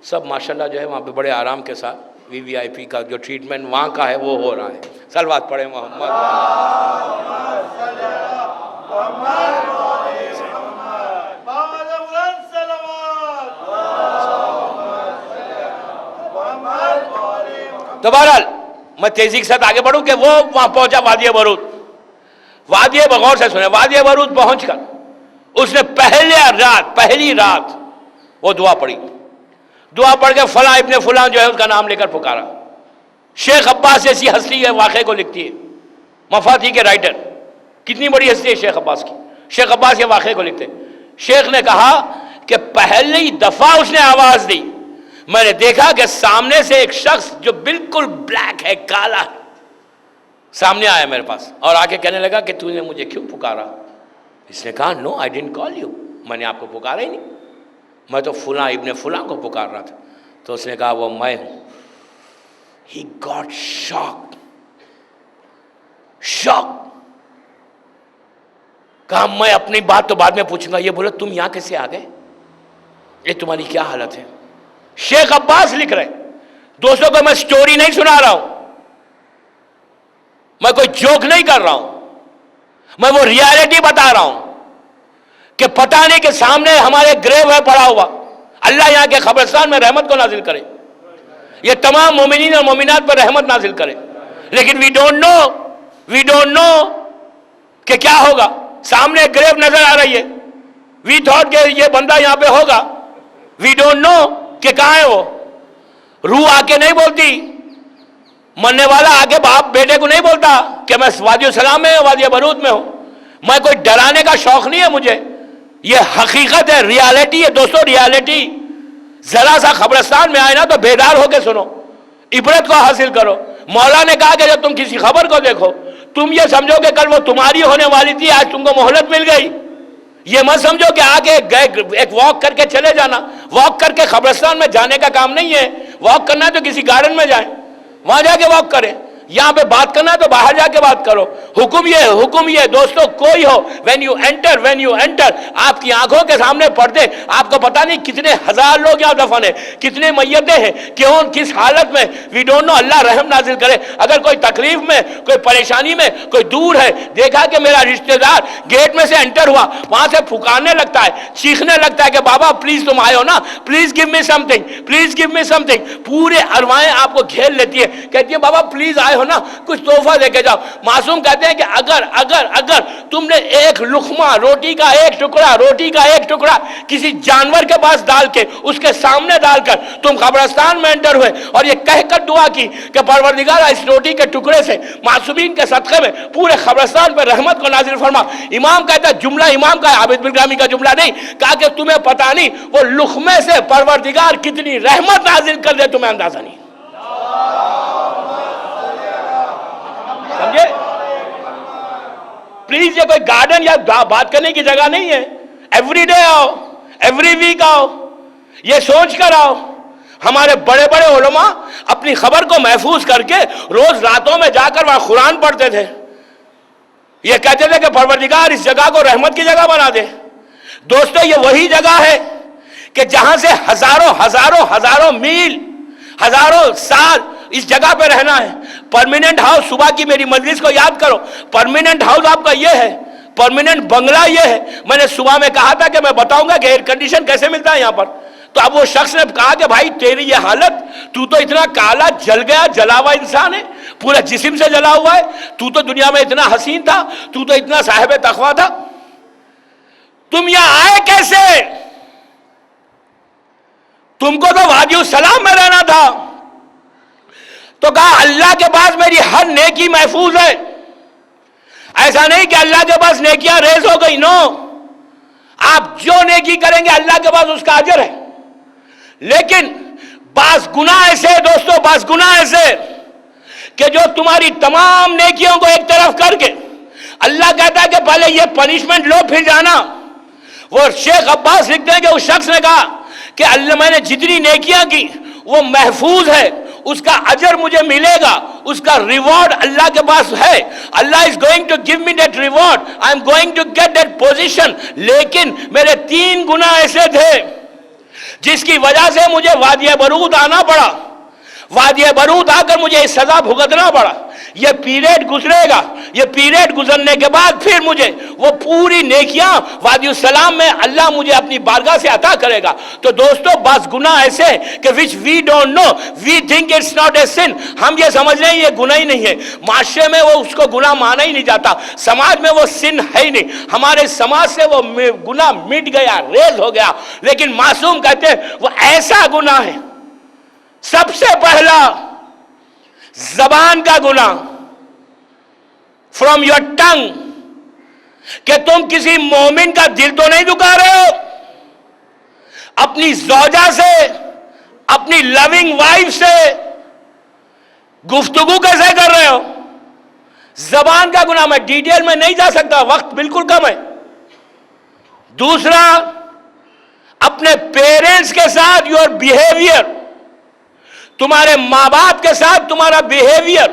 سب ماشاءاللہ جو ہے وہاں پہ بڑے آرام کے ساتھ وی آئی پی کا جو ٹریٹمنٹ وہاں کا ہے وہ ہو رہا ہے. صلوات پڑھیں محمد. تو بہرحال میں تیزی کے ساتھ آگے بڑھوں کہ وہ وہاں پہنچا وادی برود. وادی بغور سے سنے، وادی برود پہنچ کر اس نے پہلی رات وہ دعا پڑھی. دعا پڑھ کے فلاں ابن فلاں جو ہے اس کا نام لے کر پکارا. شیخ عباس ایسی ہستی ہے، واقعے کو لکھتی ہے، مفاتیح کے رائٹر. کتنی بڑی ہستی ہے شیخ عباس کی. شیخ عباس یہ واقعے کو لکھتے. شیخ نے کہا کہ پہلی دفعہ اس نے آواز دی، میں نے دیکھا کہ سامنے سے ایک شخص جو بالکل بلیک ہے، کالا ہے، سامنے آیا میرے پاس اور آ کے کہنے لگا کہ تو نے مجھے کیوں پکارا؟ اس نے کہا نو آئی ڈنٹ کال یو، میں نے آپ کو پکارا ہی نہیں، میں تو فلاں ابن فلاں کو پکار رہا تھا. تو اس نے کہا وہ میں ہوں. He got shocked. شوق. کہا میں اپنی بات تو بعد میں پوچھوں گا. یہ بولے تم یہاں کیسے آ گئے؟ یہ تمہاری کیا حالت ہے؟ شیخ عباس لکھ رہے. دوستوں کو میں سٹوری نہیں سنا رہا ہوں, میں کوئی جوک نہیں کر رہا ہوں, میں وہ ریالٹی بتا رہا ہوں کہ پتہ نہیں کہ سامنے ہمارے گریو ہے پڑا ہوا. اللہ یہاں کے قبرستان میں رحمت کو نازل کرے, یہ تمام مومنین اور مومنات پر رحمت نازل کرے. لیکن وی ڈونٹ نو کہ کیا ہوگا. سامنے گریو نظر آ رہی ہے, وی تھاٹ کہ یہ بندہ یہاں پہ ہوگا. وی ڈونٹ نو کہ کہاں ہے وہ. روح آ کے نہیں بولتی, مرنے والا آگے باپ بیٹے کو نہیں بولتا کہ میں وادی السلام میں ہوں, وادی برود میں ہوں. میں کوئی ڈرانے کا شوق نہیں ہے مجھے, یہ حقیقت ہے, ریالٹی ہے دوستو, ریالٹی. ذرا سا قبرستان میں آئے نا تو بیدار ہو کے سنو, عبرت کو حاصل کرو. مولا نے کہا کہ جب تم کسی خبر کو دیکھو تم یہ سمجھو کہ کل وہ تمہاری ہونے والی تھی, آج تم کو مہلت مل گئی. یہ مت سمجھو کہ آگے ایک واک کر کے چلے جانا. واک کر کے قبرستان میں جانے کا کام نہیں ہے. واک کرنا ہے تو کسی گارڈن میں جائیں, وہاں جا کے واک کریں. یہاں پہ بات کرنا ہے تو باہر جا کے بات کرو. حکم یہ دوستو, کوئی ہو, وین یو انٹر آپ کی آنکھوں کے سامنے پڑتے, آپ کو پتہ نہیں کتنے ہزار لوگ یہاں دفن ہیں, کتنے میتیں ہیں, کیوں, کس حالت میں. We don't know. اللہ رحم نازل کرے. اگر کوئی تکلیف میں, کوئی پریشانی میں, کوئی دور ہے, دیکھا کہ میرا رشتہ دار گیٹ میں سے انٹر ہوا, وہاں سے پھکارنے لگتا ہے, چیخنے لگتا ہے کہ بابا پلیز تم آئے ہو نا, please give me some thing. پورے ارواحیں آپ کو گھیر لیتی ہے, کہتی ہے بابا پلیز آئے ہو نا, کچھ تحفہ دے کے جاؤ. معصوم کہتے ہیں کہ اگر تم نے ایک لقمہ روٹی کا ایک ٹکڑا کسی جانور کے پاس ڈال کے, اس کے سامنے ڈال کر تم قبرستان میں انٹر ہوئے اور یہ کہہ کر دعا کی کہ پروردگار اس روٹی کے ٹکڑے سے معصومین کے صدقے میں پورے قبرستان پر رحمت کو نازل فرما. امام کہتا ہے, جملہ امام کا, عابد بن گرامی کا جملہ نہیں, کہا کہ تمہیں پتہ نہیں وہ لقمے سے پروردگار کتنی رحمت نازل کر دے, تمہیں اندازہ نہیں. سمجھے؟ پلیز یہ کوئی گارڈن یا بات کرنے کی جگہ نہیں ہے. ایوری ڈے آؤ, ایوری ویک آؤ, یہ سوچ کر آؤ. ہمارے بڑے بڑے علماء اپنی خبر کو محفوظ کر کے روز راتوں میں جا کر وہاں قرآن پڑھتے تھے. یہ کہتے تھے کہ پروردگار اس جگہ کو رحمت کی جگہ بنا دے. دوستو یہ وہی جگہ ہے کہ جہاں سے ہزاروں میل, ہزاروں سال اس جگہ پہ رہنا ہے. پرماننٹ ہاؤس, صبح کی میری مجلس کو یاد کرو, پرماننٹ ہاؤس آپ کا یہ ہے, پرماننٹ بنگلہ یہ ہے. میں نے صبح میں کہا تھا کہ میں بتاؤں گا کہ ایئر کنڈیشن کیسے ملتا ہے یہاں پر. تو اب وہ شخص نے کہا کہ بھائی تیری یہ حالت, تو اتنا کالا جل گیا, جلا ہوا انسان ہے, پورا جسم سے جلا ہوا ہے, تو دنیا میں اتنا حسین تھا, تو اتنا صاحب تقویٰ تھا, تم یہاں آئے کیسے؟ تم کو تو وادی السلام میں رہنا تھا. تو کہا اللہ کے پاس میری ہر نیکی محفوظ ہے. ایسا نہیں کہ اللہ کے پاس نیکیاں ریز ہو گئی, نو, آپ جو نیکی کریں گے اللہ کے پاس اس کا اجر ہے. لیکن بعض گناہ ایسے دوستو, بعض گناہ ایسے کہ جو تمہاری تمام نیکیوں کو ایک طرف کر کے اللہ کہتا ہے کہ پہلے یہ پنشمنٹ لو پھر جانا. وہ شیخ عباس لکھتے ہیں کہ اس شخص نے کہا کہ اللہ, میں نے جتنی نیکیاں کی وہ محفوظ ہے, اس کا اجر مجھے ملے گا, اس کا ریوارڈ اللہ کے پاس ہے. اللہ is going to give me that reward, I am going to get that position. لیکن میرے 3 گناہ ایسے تھے جس کی وجہ سے مجھے وادی برود آنا پڑا. وادی برود آ کر مجھے سزا بھگتنا پڑا. یہ پیریڈ گزرے گا, یہ پیریڈ گزرنے کے بعد پھر مجھے وہ پوری نیکیاں وادی السلام میں اللہ مجھے اپنی بارگاہ سے عطا کرے گا. تو دوستو بعض گناہ ایسے کہ which we don't know, we think it's not a sin. ہم یہ سمجھ رہے ہیں یہ گناہ ہی نہیں ہے. معاشرے میں وہ اس کو گناہ مانا ہی نہیں جاتا, سماج میں وہ سن ہے ہی نہیں. ہمارے سماج سے وہ گناہ مٹ گیا, ریز ہو گیا. لیکن معصوم کہتے ہیں وہ ایسا گناہ ہے. سب سے پہلا زبان کا گناہ, فرام یور ٹنگ, کہ تم کسی مومن کا دل تو نہیں دکھا رہے ہو, اپنی زوجہ سے, اپنی لونگ وائف سے گفتگو کیسے کر رہے ہو. زبان کا گناہ, میں ڈیٹیل میں نہیں جا سکتا, وقت بالکل کم ہے. دوسرا, اپنے پیرنٹس کے ساتھ یور بیہیویئر, تمہارے ماں باپ کے ساتھ تمہارا بیہیویئر,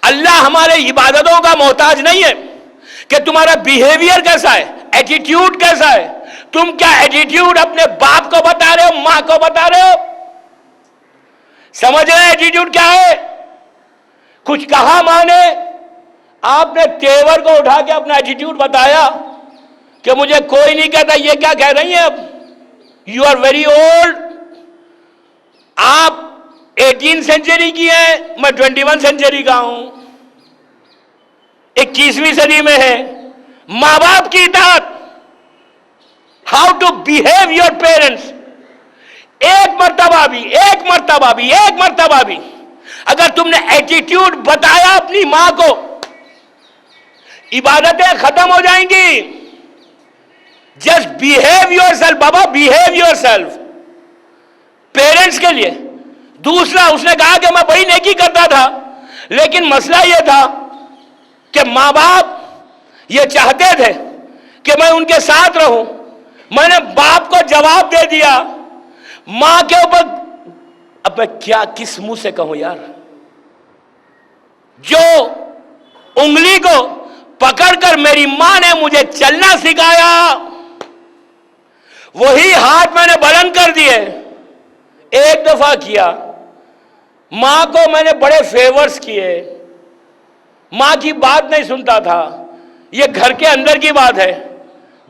اللہ ہمارے عبادتوں کا محتاج نہیں ہے کہ تمہارا بیہیویئر کیسا ہے، ایٹیٹیوڈ کیسا ہے، تم کیا ایٹیٹیوڈ اپنے باپ کو بتا رہے ہو، ماں کو بتا رہے ہو؟ سمجھ رہے ہیں ایٹیٹیوڈ کیا ہے؟ کچھ کہا ماں نے، آپ نے تیور کو اٹھا کے اپنا ایٹیٹیوڈ بتایا کہ مجھے کوئی نہیں کہتا، یہ کیا کہہ رہی ہیں اب؟ یو آر ویری اولڈ، آپ 18 سینچری کی ہیں، میں 21 سینچری کا ہوں، 21ویں صدی میں ہے۔ ماں باپ کی اطاعت، how to behave your parents, ایک مرتبہ بھی اگر تم نے ایٹیٹیوڈ بتایا اپنی ماں کو، عبادتیں ختم ہو جائیں گی۔ جسٹ بیہیو یور سیلف، بابا بیہیو یور سیلف پیرنٹس کے لیے۔ دوسرا، اس نے کہا کہ میں بڑی نیکی کرتا تھا، لیکن مسئلہ یہ تھا کہ ماں باپ یہ چاہتے تھے کہ میں ان کے ساتھ رہوں، میں نے باپ کو جواب دے دیا، ماں کے اوپر اب میں کیا کس منہ سے کہوں یار؟ جو انگلی کو پکڑ کر میری ماں نے مجھے چلنا سکھایا، وہی ہاتھ میں نے بلند کر دیے۔ ایک دفعہ کیا، ماں کو میں نے بڑے فیورز کیے، ماں کی بات نہیں سنتا تھا۔ یہ گھر کے اندر کی بات ہے،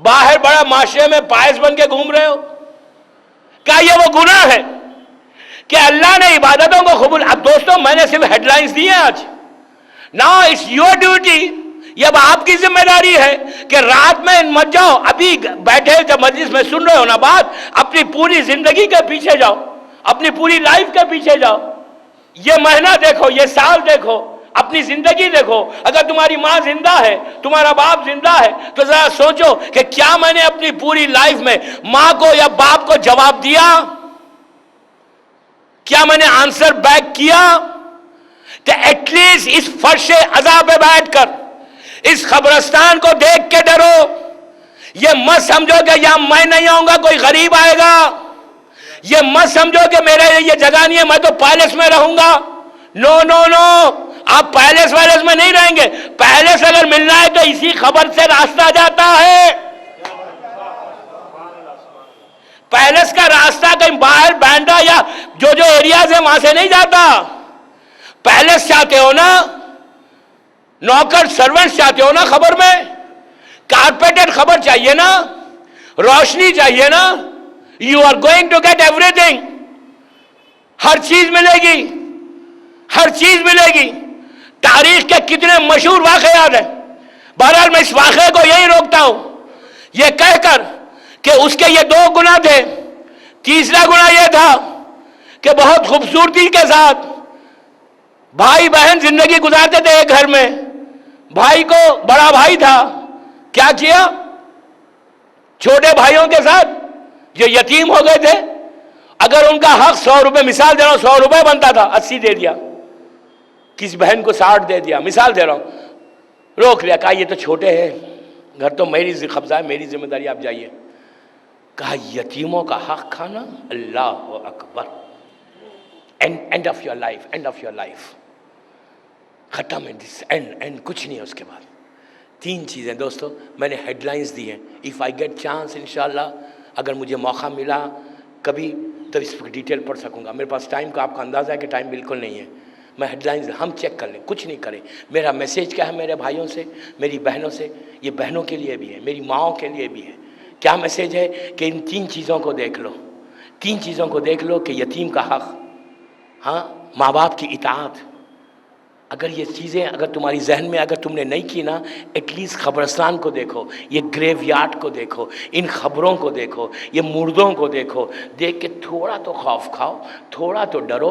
باہر بڑا معاشرے میں پائس بن کے گھوم رہے ہو، کیا یہ وہ گناہ ہے کہ اللہ نے عبادتوں کو قبول؟ اب دوستوں، میں نے صرف ہیڈ لائنز دی ہیں آج۔ Now it's your duty، یہ اب آپ کی ذمہ داری ہے کہ رات میں مت جاؤ، ابھی بیٹھے جب مجلس میں سن رہے ہو نا بات، اپنی پوری زندگی کے پیچھے جاؤ، اپنی پوری لائف کے پیچھے جاؤ، یہ مہینہ دیکھو، یہ سال دیکھو، اپنی زندگی دیکھو۔ اگر تمہاری ماں زندہ ہے، تمہارا باپ زندہ ہے، تو ذرا سوچو کہ کیا میں نے اپنی پوری لائف میں ماں کو یا باپ کو جواب دیا؟ کیا میں نے آنسر بیک کیا؟ کہ ایٹ لیسٹ اس فرش عذاب پہ بیٹھ کر اس قبرستان کو دیکھ کے ڈرو، یہ مت سمجھو کہ یہاں میں نہیں آؤں گا، کوئی غریب آئے گا، یہ مت سمجھو کہ میرے یہ جگہ نہیں ہے، میں تو پیلس میں رہوں گا۔ نو نو نو، آپ پیلس ویلس میں نہیں رہیں گے۔ پیلس اگر ملنا ہے تو اسی خبر سے راستہ جاتا ہے۔ پیلس کا راستہ کہیں باہر بینڈا یا جو ایریاز ہیں وہاں سے نہیں جاتا۔ پیلس چاہتے ہو نا، نوکر سرونٹ چاہتے ہو نا، خبر میں کارپیٹڈ خبر چاہیے نا، روشنی چاہیے نا، you are going to get everything, ہر چیز ملے گی، ہر چیز ملے گی۔ تاریخ کے کتنے مشہور واقعات ہیں۔ بہرحال میں اس واقعے کو یہی روکتا ہوں، یہ کہہ کر کہ اس کے یہ 2 گناہ تھے۔ تیسرا گناہ یہ تھا کہ بہت خوبصورتی کے ساتھ بھائی بہن زندگی گزارتے تھے ایک گھر میں۔ بھائی کو بڑا بھائی تھا، کیا کیا؟ چھوٹے بھائیوں کے ساتھ جو یتیم ہو گئے تھے، اگر ان کا حق 100 روپے، مثال دے رہا ہوں، 100 روپے بنتا تھا، 80 دے دیا، کس بہن کو 60 دے دیا، مثال دے رہا ہوں، روک لیا، کہا یہ تو چھوٹے ہیں، گھر تو میری قبضہ ہے، میری ذمہ داری، آپ جائیے۔ کہا یتیموں کا حق کھانا، اللہ اکبر، end of your life, end of your life, ختم، اینڈ کچھ نہیں ہے اس کے بعد۔ 3 چیزیں دوستو میں نے ہیڈ لائنز دی ہیں۔ اف آئی گیٹ چانس، انشاءاللہ اگر مجھے موقع ملا کبھی تو اس پر ڈیٹیل پڑھ سکوں گا۔ میرے پاس ٹائم کا آپ کا اندازہ ہے کہ ٹائم بالکل نہیں ہے، میں ہیڈ لائنز ہم چیک کر لیں، کچھ نہیں کریں۔ میرا میسیج کیا ہے میرے بھائیوں سے، میری بہنوں سے؟ یہ بہنوں کے لیے بھی ہے، میری ماؤں کے لیے بھی ہے۔ کیا میسیج ہے؟ کہ ان 3 چیزوں کو دیکھ لو، 3 چیزوں کو دیکھ لو کہ یتیم کا حق، ہاں، ماں باپ کی اطاعت۔ اگر یہ چیزیں اگر تمہاری ذہن میں اگر تم نے نہیں کی نا، ایٹ لیسٹ قبرستان کو دیکھو، یہ گریو یارڈ کو دیکھو، ان خبروں کو دیکھو، یہ مردوں کو دیکھو، دیکھ کے تھوڑا تو خوف کھاؤ، تھوڑا تو ڈرو۔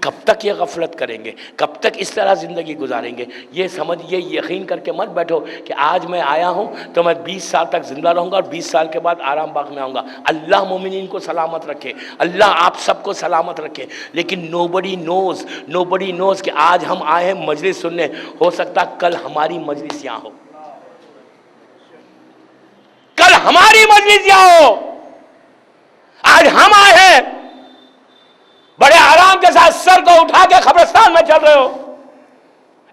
کب تک یہ غفلت کریں گے؟ کب تک اس طرح زندگی گزاریں گے؟ یہ سمجھ، یہ یقین کر کے مت بیٹھو کہ آج میں آیا ہوں تو میں 20 سال تک زندہ رہوں گا اور 20 سال کے بعد آرام باغ میں آؤں گا۔ اللہ مومنین کو سلامت رکھے، اللہ آپ سب کو سلامت رکھے، لیکن nobody knows کہ آج ہم آئے ہیں مجلس سننے، ہو سکتا کل ہماری مجلس یہاں ہو، کل ہماری مجلس یہاں ہو۔ آج ہم آئے ہیں بڑے آرام کے ساتھ، سر کو اٹھا کے قبرستان میں چل رہے ہو،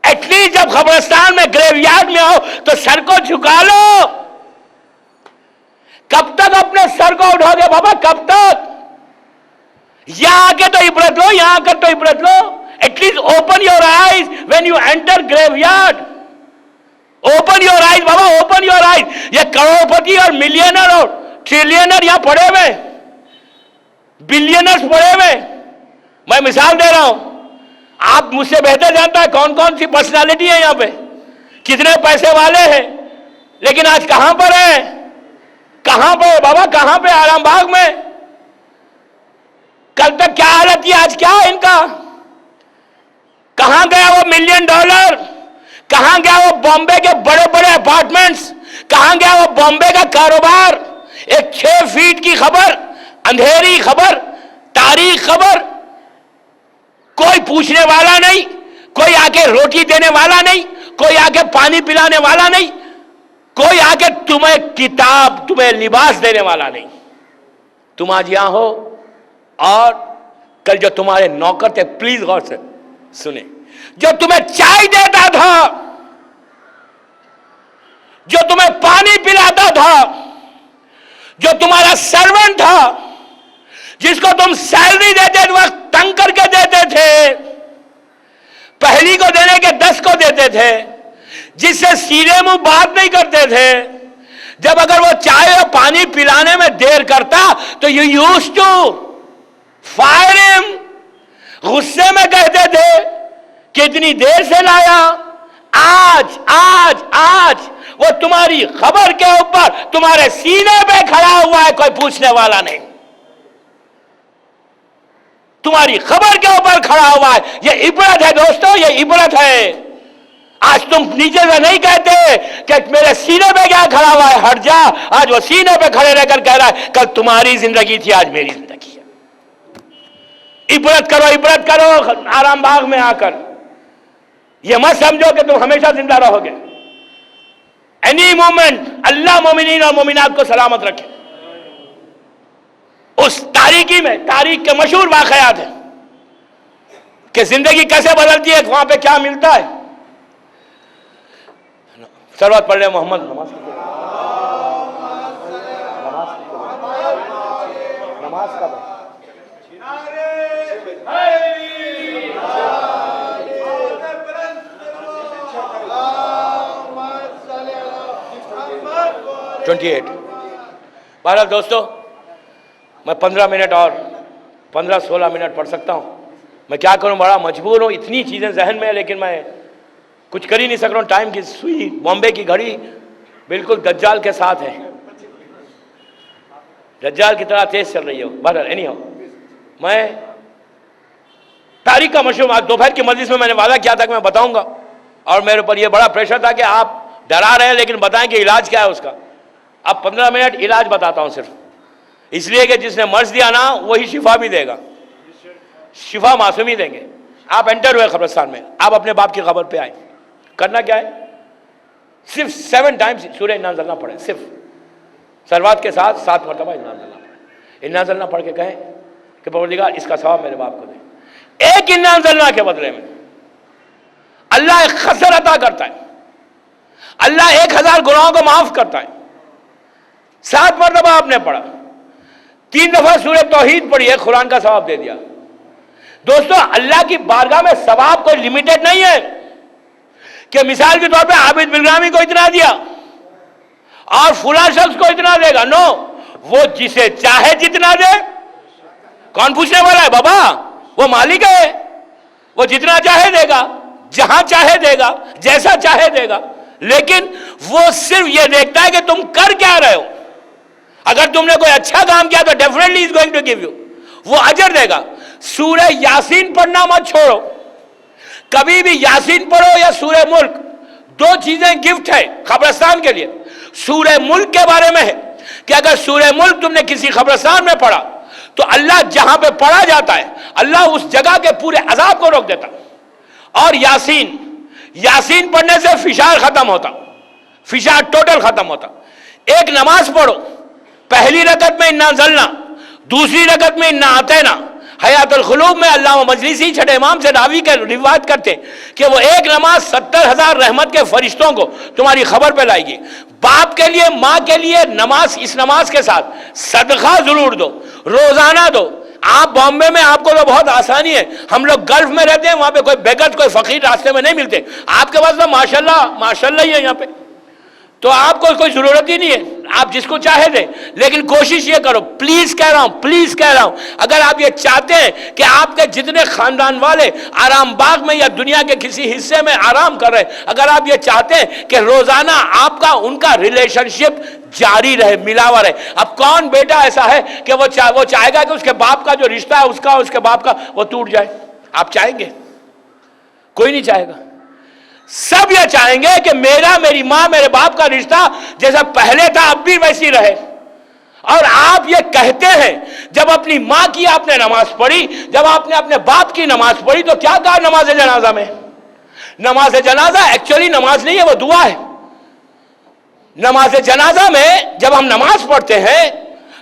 ایٹ لیسٹ جب قبرستان میں گریو یارڈ میں ہو تو سر کو جھکا لو. کب تک اپنے سر کو اٹھاؤ گے بابا؟ کب تک؟ یہاں آ کے تو عبرت لو, یہاں آ کر تو عبرت لو. At least open your eyes when you enter graveyard. Open your eyes بابا, اوپن یور آئیز. یہ کروڑپتی اور ملینر اور ٹریلینر یہاں پڑے ہوئے, بلینرز پڑے ہوئے. میں مثال دے رہا ہوں, آپ مجھ سے بہتر جانتا ہے کون کون سی پرسنالٹی ہے یہاں پہ, کتنے پیسے والے ہیں, لیکن آج کہاں پر ہیں؟ کہاں پہ بابا؟ کہاں پہ؟ آرام باغ میں. کل تک کیا حالت تھی, آج کیا ہے ان کا؟ کہاں گیا وہ $1 ملین؟ کہاں گیا وہ بامبے کے بڑے بڑے اپارٹمنٹس؟ کہاں گیا وہ بامبے کا کاروبار؟ ایک 6 فیٹ کی خبر, اندھیری خبر, تاریخ خبر, کوئی پوچھنے والا نہیں, کوئی آ کے روٹی دینے والا نہیں, کوئی آ کے پانی پلانے والا نہیں, کوئی آ کے تمہیں کتاب, تمہیں لباس دینے والا نہیں. تم آج یہاں ہو, اور کل جو تمہارے نوکر تھے, پلیز غور سے سنیں, جو تمہیں چائے دیتا تھا, جو تمہیں پانی پلاتا تھا, جو تمہارا سرونٹ تھا, جس کو تم سیلری دیتے وقت تنگ کر کے دیتے تھے, پہلی کو دینے کے 10 کو دیتے تھے, جس سے سیدھے منہ بات نہیں کرتے تھے, جب اگر وہ چائے اور پانی پلانے میں دیر کرتا تو یو یوز ٹو فائر ہم, غصے میں کہتے تھے کہ اتنی دیر سے لایا. آج آج آج وہ تمہاری خبر کے اوپر تمہارے سینے پہ کھڑا ہوا ہے, کوئی پوچھنے والا نہیں. تمہاری خبر کے اوپر کھڑا ہوا ہے. یہ عبرت ہے دوستو, یہ عبرت ہے. آج تم نیچے سے نہیں کہتے کہ میرے سینے پہ کیا کھڑا ہوا ہے, ہٹ جا. آج وہ سینے پہ کھڑے رہ کر کہہ رہا ہے کل تمہاری زندگی تھی, آج میری زندگی ہے. عبرت کرو, عبرت کرو آرام باغ میں آ کر. یہ مت سمجھو کہ تم ہمیشہ زندہ رہو گے. اینی مومنٹ اللہ مومنین اور مومنات کو سلامت رکھے. اس تاریکی میں تاریخ کے مشہور واقعات ہیں کہ زندگی کیسے بدلتی ہے, وہاں پہ کیا ملتا ہے. صلوات پڑھ لیں محمد. نماز کب ہے؟ 28. بہرحال دوستو, میں 15 منٹ اور 15-16 منٹ پڑھ سکتا ہوں. میں کیا کروں, بڑا مجبور ہوں, اتنی چیزیں ذہن میں ہیں, لیکن میں کچھ کر ہی نہیں سک رہا ہوں. ٹائم کی سوئی, بامبے کی گھڑی بالکل دجال کے ساتھ ہے, دجال کی طرح تیز چل رہی ہے. بہرحال اینی ہاؤ, میں تاریخ کا مشہور دوپہر کی مجلس میں نے وعدہ کیا تھا کہ میں بتاؤں گا, اور میرے اوپر یہ بڑا پریشر تھا کہ آپ ڈرا رہے ہیں لیکن بتائیں کہ علاج کیا ہے اس کا. اب 15 منٹ علاج بتاتا ہوں, صرف اس لیے کہ جس نے مرض دیا نا وہی شفا بھی دے گا, شفا معصومی دیں گے. آپ انٹر ہوئے قبرستان میں, آپ اپنے باپ کی قبر پہ آئے. کرنا کیا ہے, صرف 7 ٹائمز سورہ انا انزلنا پڑھیں, صرف سلوات کے ساتھ 7 مرتبہ انا انزلنا پڑھیں. انا انزلنا پڑھ کے کہیں کہ پروردگار اس کا ثواب میرے باپ کو دے. ایک انا انزلنا کے بدلے میں اللہ ایک خسر عطا کرتا ہے, اللہ 1000 گناہوں کو معاف کرتا ہے. 7 مرتبہ آپ نے پڑھا, 3 دفعہ سورہ توحید پڑھی ہے, قرآن کا ثواب دے دیا. دوستو اللہ کی بارگاہ میں ثواب کوئی لمیٹڈ نہیں ہے کہ مثال کے طور پہ عابد بلرامی کو اتنا دیا اور فلاں شخص کو اتنا دے گا. نو, وہ جسے چاہے جتنا دے. کون پوچھنے والا ہے بابا؟ وہ مالک ہے, وہ جتنا چاہے دے گا, جہاں چاہے دے گا, جیسا چاہے دے گا. لیکن وہ صرف یہ دیکھتا ہے کہ تم کر کیا رہے ہو. اگر تم نے کوئی اچھا کام کیا تو definitely is going to give you, وہ اجر دے گا. سورہ یاسین پڑھنا مت چھوڑو, کبھی بھی یاسین پڑھو یا سورہ ملک, 2 چیزیں گفٹ ہے قبرستان کے لیے. سورہ ملک کے بارے میں ہے کہ اگر سورہ ملک تم نے کسی قبرستان میں پڑھا تو اللہ جہاں پہ پڑھا جاتا ہے اللہ اس جگہ کے پورے عذاب کو روک دیتا. اور یاسین پڑھنے سے فشار ختم ہوتا, فشار ٹوٹل ختم ہوتا. ایک نماز پڑھو, پہلی رکعت میں انا انزلنا, دوسری رکعت میں انا اعطینا, حیات القلوب میں علامہ مجلسی چھٹے امام سے راوی کے روایت کرتے کہ وہ ایک نماز 70,000 رحمت کے فرشتوں کو تمہاری خبر پہ لائے گی. باپ کے لیے ماں کے لیے نماز، اس نماز کے ساتھ صدقہ ضرور دو، روزانہ دو. آپ بامبے میں آپ کو تو بہت آسانی ہے، ہم لوگ گلف میں رہتے ہیں، وہاں پہ کوئی بیگت کوئی فقیر راستے میں نہیں ملتے. آپ کے پاس تو ماشاءاللہ ہی ہے یہاں پہ، تو آپ کو کوئی ضرورت ہی نہیں ہے، آپ جس کو چاہے دیں. لیکن کوشش یہ کرو، پلیز کہہ رہا ہوں اگر آپ یہ چاہتے ہیں کہ آپ کے جتنے خاندان والے آرام باغ میں یا دنیا کے کسی حصے میں آرام کر رہے ہیں، اگر آپ یہ چاہتے ہیں کہ روزانہ آپ کا ان کا ریلیشن شپ جاری رہے، ملاوا رہے. اب کون بیٹا ایسا ہے کہ وہ چاہے گا کہ اس کے باپ کا جو رشتہ ہے اس کے باپ کا وہ ٹوٹ جائے؟ آپ چاہیں گے؟ کوئی نہیں چاہے گا. سب یہ چاہیں گے کہ میری ماں میرے باپ کا رشتہ جیسا پہلے تھا اب بھی ویسی رہے. اور آپ یہ کہتے ہیں، جب اپنی ماں کی آپ نے نماز پڑھی، جب آپ نے اپنے باپ کی نماز پڑھی، تو کیا کہا نماز جنازہ میں؟ نماز جنازہ ایکچولی نماز نہیں ہے، وہ دعا ہے. نماز جنازہ میں جب ہم نماز پڑھتے ہیں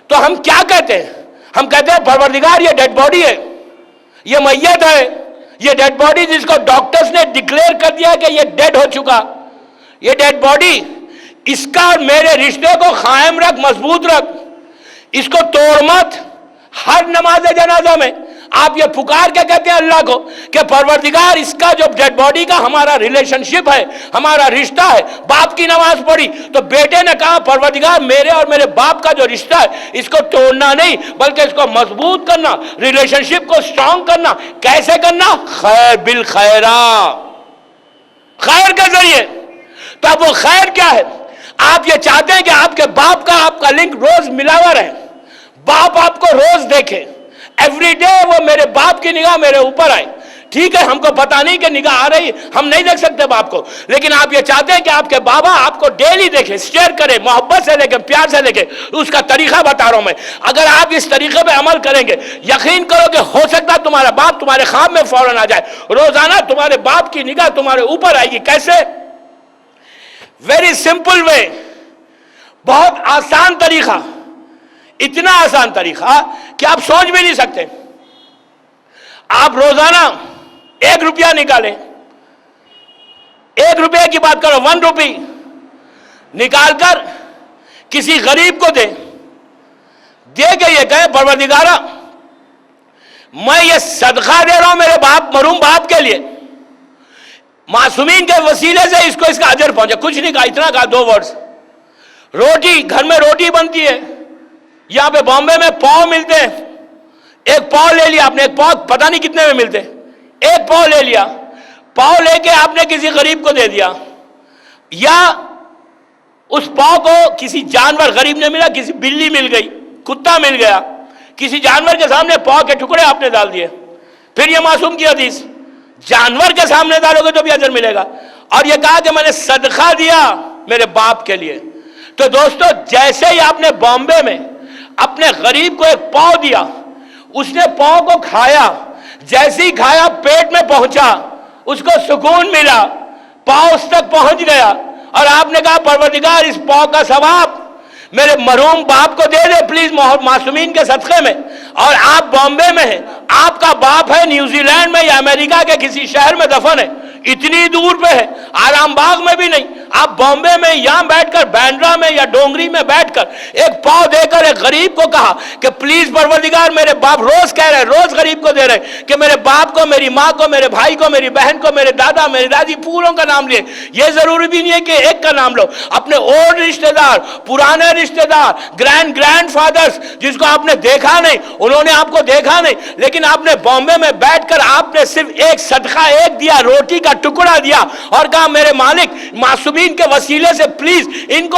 تو ہم کیا کہتے ہیں؟ ہم کہتے ہیں پروردگار یہ ڈیڈ باڈی ہے، یہ میت ہے، یہ ڈیڈ باڈی جس کو ڈاکٹرز نے ڈکلیئر کر دیا کہ یہ ڈیڈ ہو چکا، یہ ڈیڈ باڈی، اس کا میرے رشتے کو قائم رکھ، مضبوط رکھ، اس کو توڑ مت. ہر نماز جنازہ میں آپ یہ پکار کے کہتے ہیں اللہ کو کہ پروردگار اس کا جو ڈیڈ باڈی کا ہمارا ریلیشن شپ ہے، ہمارا رشتہ ہے. باپ کی نماز پڑھی تو بیٹے نے کہا پروردگار میرے اور میرے باپ کا جو رشتہ ہے اس کو توڑنا نہیں بلکہ اس کو مضبوط کرنا، ریلیشن شپ کو سٹرونگ کرنا. کیسے کرنا؟ خیر بالخیرہ، خیر کے ذریعے. تو اب وہ خیر کیا ہے؟ آپ یہ چاہتے ہیں کہ آپ کے باپ کا آپ کا لنک روز ملاوا رہے، باپ آپ کو روز دیکھے، ایوری ڈے وہ میرے باپ کی نگاہ میرے اوپر آئے. ٹھیک ہے، ہم کو پتا نہیں کہ نگاہ آ رہی، ہم نہیں دیکھ سکتے باپ کو، لیکن آپ یہ چاہتے ہیں کہ آپ کے بابا آپ کو ڈیلی دیکھے، شیئر کرے، محبت سے لے کے، پیار سے لے کے. اس کا طریقہ بتا رہا ہوں میں. اگر آپ اس طریقے پہ عمل کریں گے، یقین کرو کہ ہو سکتا ہے تمہارا باپ تمہارے خواب میں فوراً آ جائے. روزانہ تمہارے باپ کی نگاہ تمہارے اوپر آئے گی. کیسے؟ ویری سمپل وے، بہت آسان طریقہ، اتنا آسان طریقہ کہ آپ سوچ بھی نہیں سکتے. آپ روزانہ 1 روپیہ نکالیں، 1 روپے کی بات کرو، 1 روپی نکال کر کسی غریب کو دے کے یہ کہے پروردگارہ میں یہ صدقہ دے رہا ہوں میرے باپ، مرحوم باپ کے لیے، معصومین کے وسیلے سے اس کو اس کا اجر پہنچے. کچھ نہیں کہا، اتنا کہا 2 ورڈز. روٹی، گھر میں روٹی بنتی ہے، یہاں پہ بامبے میں پاؤ ملتے ہیں، 1 پاؤ لے لیا آپ نے، 1 پاؤ پتہ نہیں کتنے میں ملتے، 1 پاؤ لے لیا، پاؤ لے کے آپ نے کسی غریب کو دے دیا. یا اس پاؤ کو کسی جانور، غریب نے ملا، کسی بلی مل گئی، کتا مل گیا، کسی جانور کے سامنے پاؤ کے ٹکڑے آپ نے ڈال دیے. پھر یہ معصوم کی حدیث، جانور کے سامنے ڈالو گے تو بھی اجر ملے گا. اور یہ کہا کہ میں نے صدقہ دیا میرے باپ کے لیے. تو دوستو جیسے ہی آپ نے بامبے میں اپنے غریب کو 1 پاؤ دیا، اس نے پاؤ کو کھایا، جیسے ہی کھایا پیٹ میں پہنچا، اس کو سکون ملا، پاؤ اس تک پہنچ گیا، اور آپ نے کہا پروردگار اس پاؤ کا ثواب میرے مرحوم باپ کو دے دے پلیز معصومین کے صدقے میں. اور آپ بامبے میں ہیں، آپ کا باپ ہے نیوزی لینڈ میں یا امریکہ کے کسی شہر میں دفن ہے، اتنی دور پہ ہے، آرام باغ میں بھی نہیں. آپ بامبے میں یہاں بیٹھ کر، بینڈرا میں یا ڈونگری میں بیٹھ کر 1 پاؤ دے کر ایک غریب کو کہا کہ پلیز پروردگار میرے باپ، روز کہہ رہے، روز غریب کو دے رہے کہ میرے باپ کو، میری ماں کو، میرے بھائی کو، میری بہن کو، میرے دادا، میری دادی، پوروں کا نام لیے. یہ ضروری بھی نہیں ہے کہ ایک کا نام لو، اپنے اولڈ رشتہ دار، پرانے رشتہ دار، گرینڈ فادرز جس کو آپ نے دیکھا نہیں، انہوں نے آپ کو دیکھا نہیں، لیکن آپ نے بامبے میں بیٹھ کر آپ نے صرف ایک صدقہ دیا، روٹی کا ٹکڑا دیا، اور کہا میرے مالک معصومین کے وسیلے سے پلیز ان کو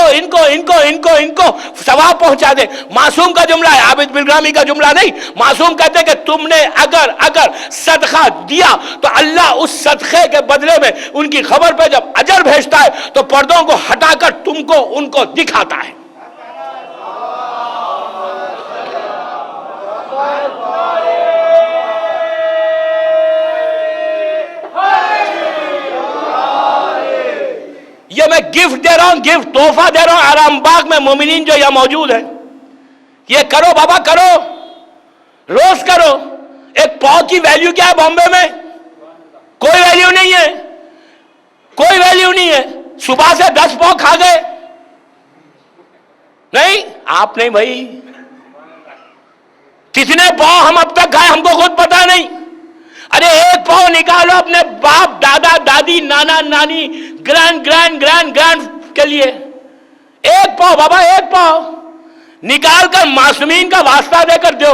ثواب پہنچا دے. معصوم کا جملہ ہے، عابد بالگرامی کا جملہ نہیں. معصوم کہتے ہیں کہ تم نے اگر صدقہ دیا تو اللہ اس صدقے کے بدلے میں ان کی خبر پہ جب اجر بھیجتا ہے تو پردوں کو ہٹا کر تم کو ان کو دکھاتا ہے. یہ میں گفٹ دے رہا ہوں، گفٹ تحفہ دے رہا ہوں آرام باغ میں مومنین جو یہاں موجود ہیں. یہ کرو بابا، کرو، روز کرو. پاؤ کی ویلیو کیا ہے بامبے میں؟ کوئی ویلیو نہیں ہے، کوئی ویلیو نہیں ہے. صبح سے 10 پاؤ کھا گئے. نہیں آپ نہیں بھائی، کتنے پاؤ ہم اب تک کھائے ہم کو خود پتا نہیں. ارے ایک پاؤ نکالو اپنے باپ دادا دادی نانا نانی گرینڈ گرینڈ گرینڈ گرینڈ کے لیے. ایک پاؤ بابا، ایک پاؤ نکال کر معصومین کا واسطہ دے کر دو.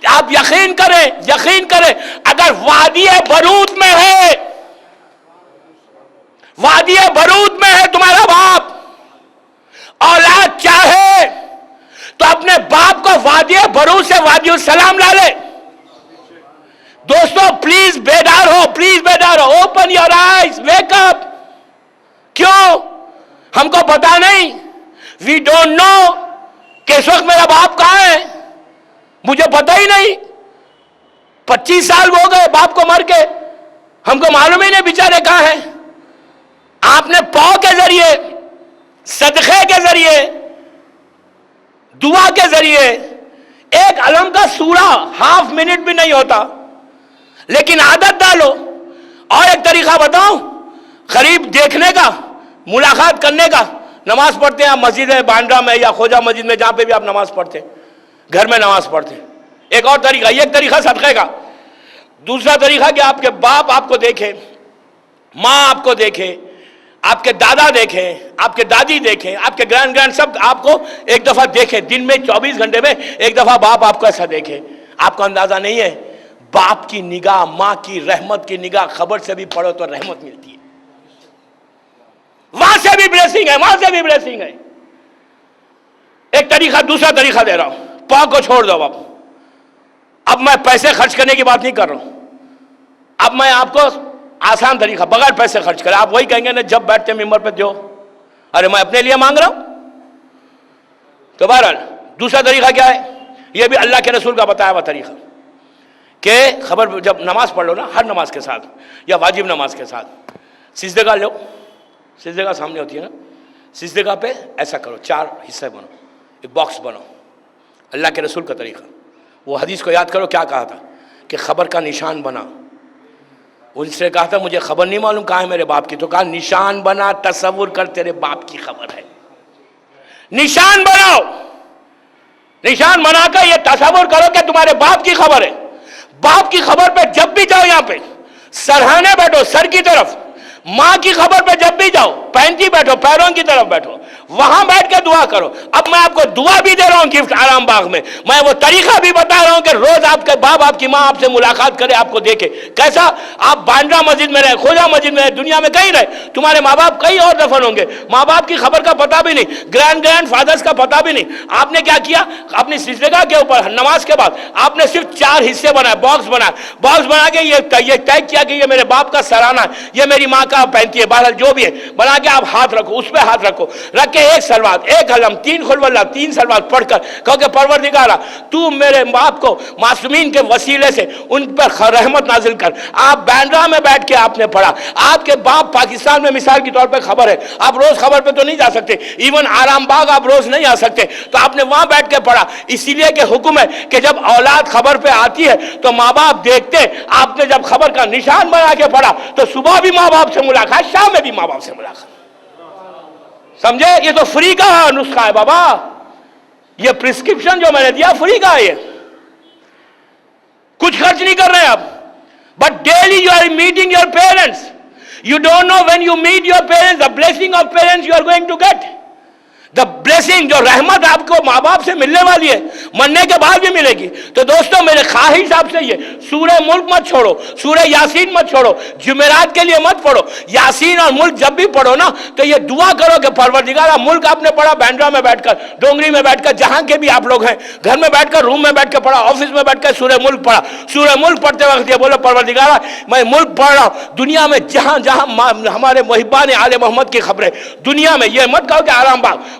آپ یقین کریں، یقین کریں، اگر وادی برود میں ہے، وادی برود میں ہے تمہارا باپ، اولاد چاہے تو اپنے باپ کو وادی برود سے وادی السلام لا لے. دوستو پلیز بیدار ہو، پلیز بیدار ہو. Open your eyes, wake up. کیوں؟ ہم کو پتا نہیں، وی ڈونٹ نو کہ اس وقت میرا باپ کہاں ہے. مجھے پتہ ہی نہیں. 25 سال ہو گئے باپ کو مر کے، ہم کو معلوم ہی نہیں بیچارے کہاں ہیں. آپ نے پاؤ کے ذریعے، صدقے کے ذریعے، دعا کے ذریعے ایک علم کا سورہ ہاف منٹ بھی نہیں ہوتا، لیکن عادت ڈالو. اور ایک طریقہ بتاؤں قریب دیکھنے کا، ملاقات کرنے کا. نماز پڑھتے ہیں آپ مسجد ہے باندرا میں یا خوجہ مسجد میں، جہاں پہ بھی آپ نماز پڑھتے ہیں، گھر میں نماز پڑھتے ہیں. ایک اور طریقہ، یہ ایک طریقہ صدقے کا. دوسرا طریقہ کہ آپ کے باپ آپ کو دیکھے، ماں آپ کو دیکھے، آپ کے دادا دیکھیں، آپ کے دادی دیکھیں، آپ کے گرینڈ گرینڈ سب آپ کو ایک دفعہ دیکھیں. دن میں 24 گھنٹے میں ایک دفعہ باپ آپ کو ایسا دیکھے. آپ کو اندازہ نہیں ہے باپ کی نگاہ، ماں کی رحمت کی نگاہ، خبر سے بھی پڑھو تو رحمت ملتی ہے. وہاں سے بھی بلیسنگ ہے، وہاں سے بھی بلیسنگ ہے. ایک طریقہ، دوسرا طریقہ دے رہا ہوں. پاؤ کو چھوڑ دو. اب میں پیسے خرچ کرنے کی بات نہیں کر رہا ہوں. اب میں آپ کو آسان طریقہ، بغیر پیسے خرچ کرے. آپ وہی کہیں گے نا جب بیٹھتے ممبر پہ دو، ارے میں اپنے لیے مانگ رہا ہوں. تو بہرحال دوسرا طریقہ کیا ہے؟ یہ بھی اللہ کے رسول کا بتایا ہوا طریقہ کہ خبر جب نماز پڑھ لو نا، ہر نماز کے ساتھ یا واجب نماز کے ساتھ سجدہ لو. سجدہ سامنے ہوتی ہے نا، سجدہ پہ ایسا کرو، 4 حصے بنو، ایک باکس بنو. اللہ کے رسول کا طریقہ. وہ حدیث کو یاد کرو، کیا کہا تھا کہ خبر کا نشان بنا. ان سے کہا تھا مجھے خبر نہیں معلوم کہاں ہے میرے باپ کی، تو کہا نشان بنا، تصور کر تیرے باپ کی خبر ہے. نشان بناؤ، نشان بنا کر یہ تصور کرو کہ تمہارے باپ کی خبر ہے. باپ کی خبر پہ جب بھی جاؤ، یہاں پہ سرہانے بیٹھو سر کی طرف. ماں کی خبر پہ جب بھی جاؤ پینتی بیٹھو، پیروں کی طرف بیٹھو، وہاں بیٹھ کے دعا کرو. اب میں آپ کو دعا بھی دے رہا ہوں گفٹ آرام باغ میں. میں وہ طریقہ بھی بتا رہا ہوں کہ روز آپ کے باپ، آپ کی ماں آپ سے ملاقات کرے، آپ کو دیکھے. کیسا؟ آپ باندرا مسجد میں رہے، خوجہ مسجد میں رہے، دنیا میں کہیں رہے، تمہارے ماں باپ کہیں اور دفن ہوں گے، ماں باپ کی خبر کا پتہ بھی نہیں، گرینڈ گرینڈ فادرز کا پتہ بھی نہیں. آپ نے کیا کیا؟ اپنی سجدہ کے اوپر نماز کے بعد آپ نے صرف 4 حصے بنائے، باکس بنایا. باکس بنا کے یہ طے کیا کہ یہ میرے باپ کا سرانہ ہے، یہ میری ماں کا پینتی ہے، بہرحال جو بھی ہے بنا کے آپ ہاتھ رکھو، اس پہ ہاتھ رکھو، رکھ کے ایک سلوات، ایک حلم، 3 قل واللہ، 3 سلوات پڑھ کر کہو کہ پروردگارا تو میرے باپ کو معصومین کے وسیلے سے ان پر رحمت نازل کر. آپ باندرا میں بیٹھ کے آپ نے پڑھا. آپ کے باپ پاکستان میں مثال کے طور پہ خبر ہے، آپ روز خبر پہ تو نہیں جا سکتے، ایون آرام باغ آپ روز نہیں آ سکتے، تو آپ نے وہاں بیٹھ کے پڑھا. اسی لیے کہ حکم ہے کہ جب اولاد خبر پہ آتی ہے تو ماں باپ دیکھتے. آپ نے جب خبر کا نشان بنا کے پڑھا تو صبح بھی ماں باپ سے ملاقات، شام میں بھی ماں باپ سے ملاقات. سمجھے؟ یہ تو فری کا نسخہ ہے بابا. یہ پرسکرپشن جو میں نے دیا فری کا ہے، یہ کچھ خرچ نہیں کر رہے آپ. But daily you are meeting your parents. You don't know when you meet your parents the blessing of parents you are going to get. the blessing، جو رحمت آپ کو ماں باپ سے ملنے والی ہے، مرنے کے بعد بھی ملے گی. تو دوستو میرے خواہش آپ سے یہ، سورہ ملک مت چھوڑو، سورہ یاسین مت چھوڑو، جمعرات کے لیے مت پڑھو. یاسین اور ملک جب بھی پڑھو نا تو یہ دعا کرو کہ پروردگارا، ملک آپ نے پڑھا باندرا میں بیٹھ کر، ڈونگری میں بیٹھ کر، جہاں کے بھی آپ لوگ ہیں، گھر میں بیٹھ کر، روم میں بیٹھ کر پڑھا، آفس میں بیٹھ کر سورہ ملک پڑھا. سورہ ملک پڑھتے وقت یہ بولو پروردگارا میں ملک پڑھ رہا ہوں، دنیا میں جہاں جہاں ہمارے محبان آل محمد کی خبریں، دنیا میں یہ مت کہو کہ آرام باغ،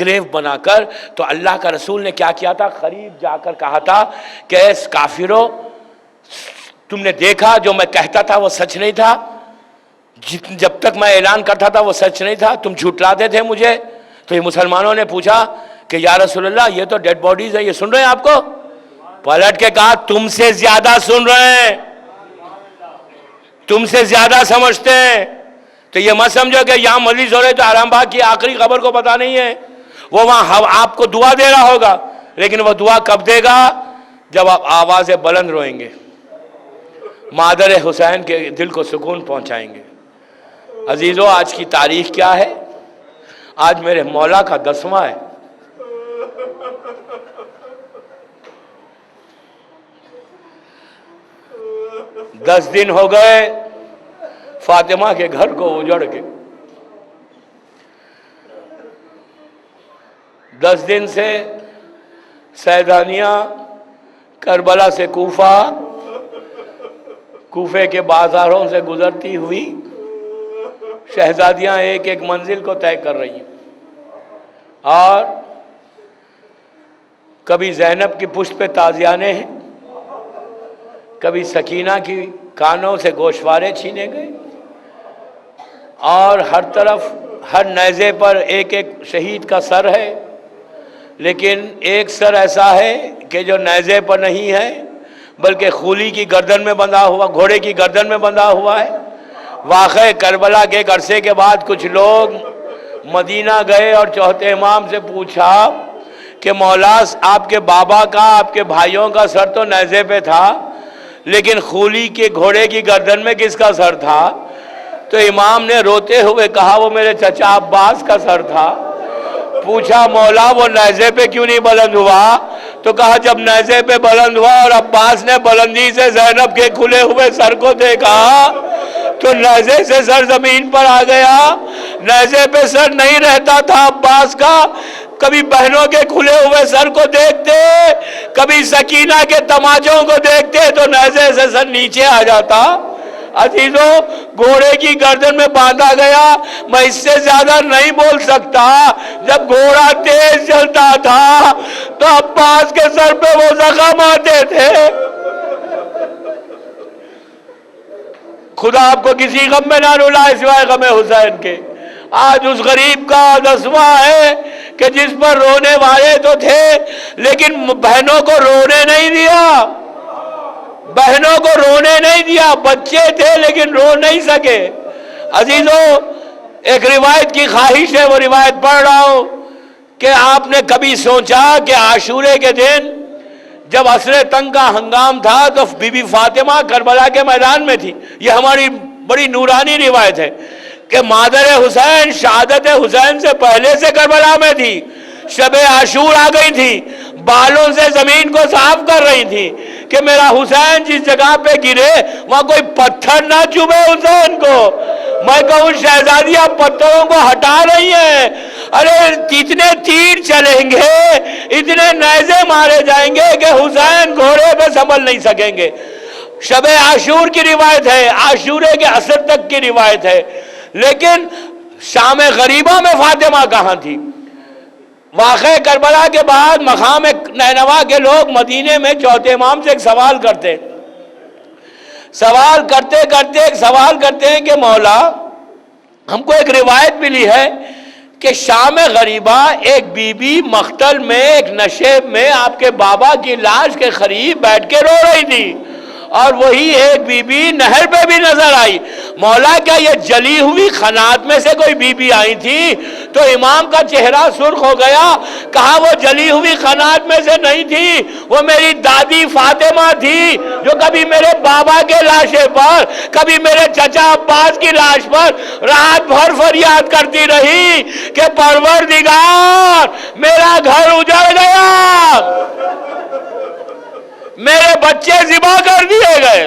گریو بنا کر. تو اللہ کا رسول نے کیا کیا تھا؟ قریب جا کر کہا تھا کہ اے کافرو، تم نے دیکھا جو میں کہتا تھا وہ سچ نہیں تھا، جب تک میں اعلان کرتا تھا وہ سچ نہیں تھا، تم جھٹلاتے تھے مجھے. تو یہ مسلمانوں نے پوچھا کہ یا رسول اللہ یہ تو ڈیڈ باڈیز ہے، یہ سن رہے ہیں آپ کو؟ پلٹ کے کہا تم سے زیادہ سن رہے ہیں، تم سے زیادہ سمجھتے ہیں. تو یہ مت سمجھو کہ یہاں مجلس ہو رہے تو حرام باغ کی آخری خبر کو پتا نہیں ہے. وہ وہاں آپ کو دعا دے رہا ہوگا، لیکن وہ دعا کب دے گا؟ جب آپ آواز بلند روئیں گے، مادر حسین کے دل کو سکون پہنچائیں گے. عزیزو، آج کی تاریخ کیا ہے؟ آج میرے مولا کا 10واں ہے. دس دن ہو گئے فاطمہ کے گھر کو اجڑ کے. 10 دن سے سیدانیہ کربلا سے کوفہ، کوفے کے بازاروں سے گزرتی ہوئی شہزادیاں ایک ایک منزل کو طے کر رہی ہیں، اور کبھی زینب کی پشت پہ تازیانے ہیں، کبھی سکینہ کی کانوں سے گوشوارے چھینے گئے، اور ہر طرف ہر نیزے پر ایک ایک شہید کا سر ہے. لیکن ایک سر ایسا ہے کہ جو نیزے پر نہیں ہے بلکہ خولی کی گردن میں بندھا ہوا، گھوڑے کی گردن میں بندھا ہوا ہے. واقعہ کربلا کے ایک عرصے کے بعد کچھ لوگ مدینہ گئے اور چوتھے امام سے پوچھا کہ مولا آپ کے بابا کا، آپ کے بھائیوں کا سر تو نیزے پہ تھا، لیکن خولی کے گھوڑے کی گردن میں کس کا سر تھا؟ تو امام نے روتے ہوئے کہا وہ میرے چچا عباس کا سر تھا. پوچھا مولا وہ نیزے پہ کیوں نہیں بلند ہوا؟ تو کہا جب نیزے پہ بلند ہوا اور عباس نے بلندی سے زینب کے کھلے ہوئے سر کو دیکھا تو نیزے سے سر زمین پر آ گیا. نیزے پہ سر نہیں رہتا تھا عباس کا. کبھی بہنوں کے کھلے ہوئے سر کو دیکھتے، کبھی سکینہ کے تماچوں کو دیکھتے تو نیزے سے سر نیچے آ جاتا. عزیزوں، گھوڑے کی گردن میں باندھا گیا. میں اس سے زیادہ نہیں بول سکتا. جب گھوڑا تیز چلتا تھا تو عباس کے سر پہ وہ زخم آتے تھے. خدا آپ کو کسی غم میں نہ رلائے سوائے غم حسین کے. آج اس غریب کا 10واں ہے کہ جس پر رونے والے تو تھے لیکن بہنوں کو رونے نہیں دیا، بہنوں کو رونے نہیں دیا. بچے تھے لیکن رو نہیں سکے. عزیزوں، ایک روایت کی خواہش ہے، وہ روایت پڑھ رہا ہوں کہ آپ نے کبھی سوچا کہ عاشورے کے دن جب عصر تنگ کا ہنگام تھا تو بی بی فاطمہ کربلا کے میدان میں تھی. یہ ہماری بڑی نورانی روایت ہے کہ مادر حسین شہادت حسین سے پہلے سے کربلا میں تھی. شب عاشور آ گئی تھی، بالوں سے زمین کو صاف کر رہی تھی کہ میرا حسین جس جگہ پہ گرے وہاں کوئی پتھر نہ چبھے حسین کو. میں کہوں شہزادیاں پتھروں کو ہٹا رہی ہیں. ارے اتنے تیر چلیں گے، اتنے نیزے مارے جائیں گے کہ حسین گھوڑے پہ سنبھل نہیں سکیں گے. شب عاشور کی روایت ہے، عاشورے کے عصر تک کی روایت ہے. لیکن شام غریبہ میں فاطمہ کہاں تھی؟ واقعہ کربلا کے بعد مقام نینوا کے لوگ مدینے میں چوتھے امام سے ایک سوال کرتے ہیں کہ مولا ہم کو ایک روایت ملی ہے کہ شام غریبہ ایک بی بی مقتل میں ایک نشیب میں آپ کے بابا کی لاش کے قریب بیٹھ کے رو رہی تھی، اور وہی ایک بی بی نہر پہ بھی نظر آئی. مولا کیا یہ جلی ہوئی خنات میں سے کوئی بی بی آئی تھی؟ تو امام کا چہرہ سرخ ہو گیا. کہا وہ جلی ہوئی خنات میں سے نہیں تھی، وہ میری دادی فاطمہ تھی جو کبھی میرے بابا کے لاشے پر، کبھی میرے چچا عباس کی لاش پر رات بھر فریاد کرتی رہی کہ پروردگار میرا گھر اجڑ گیا، میرے بچے ذبح کر دیے گئے.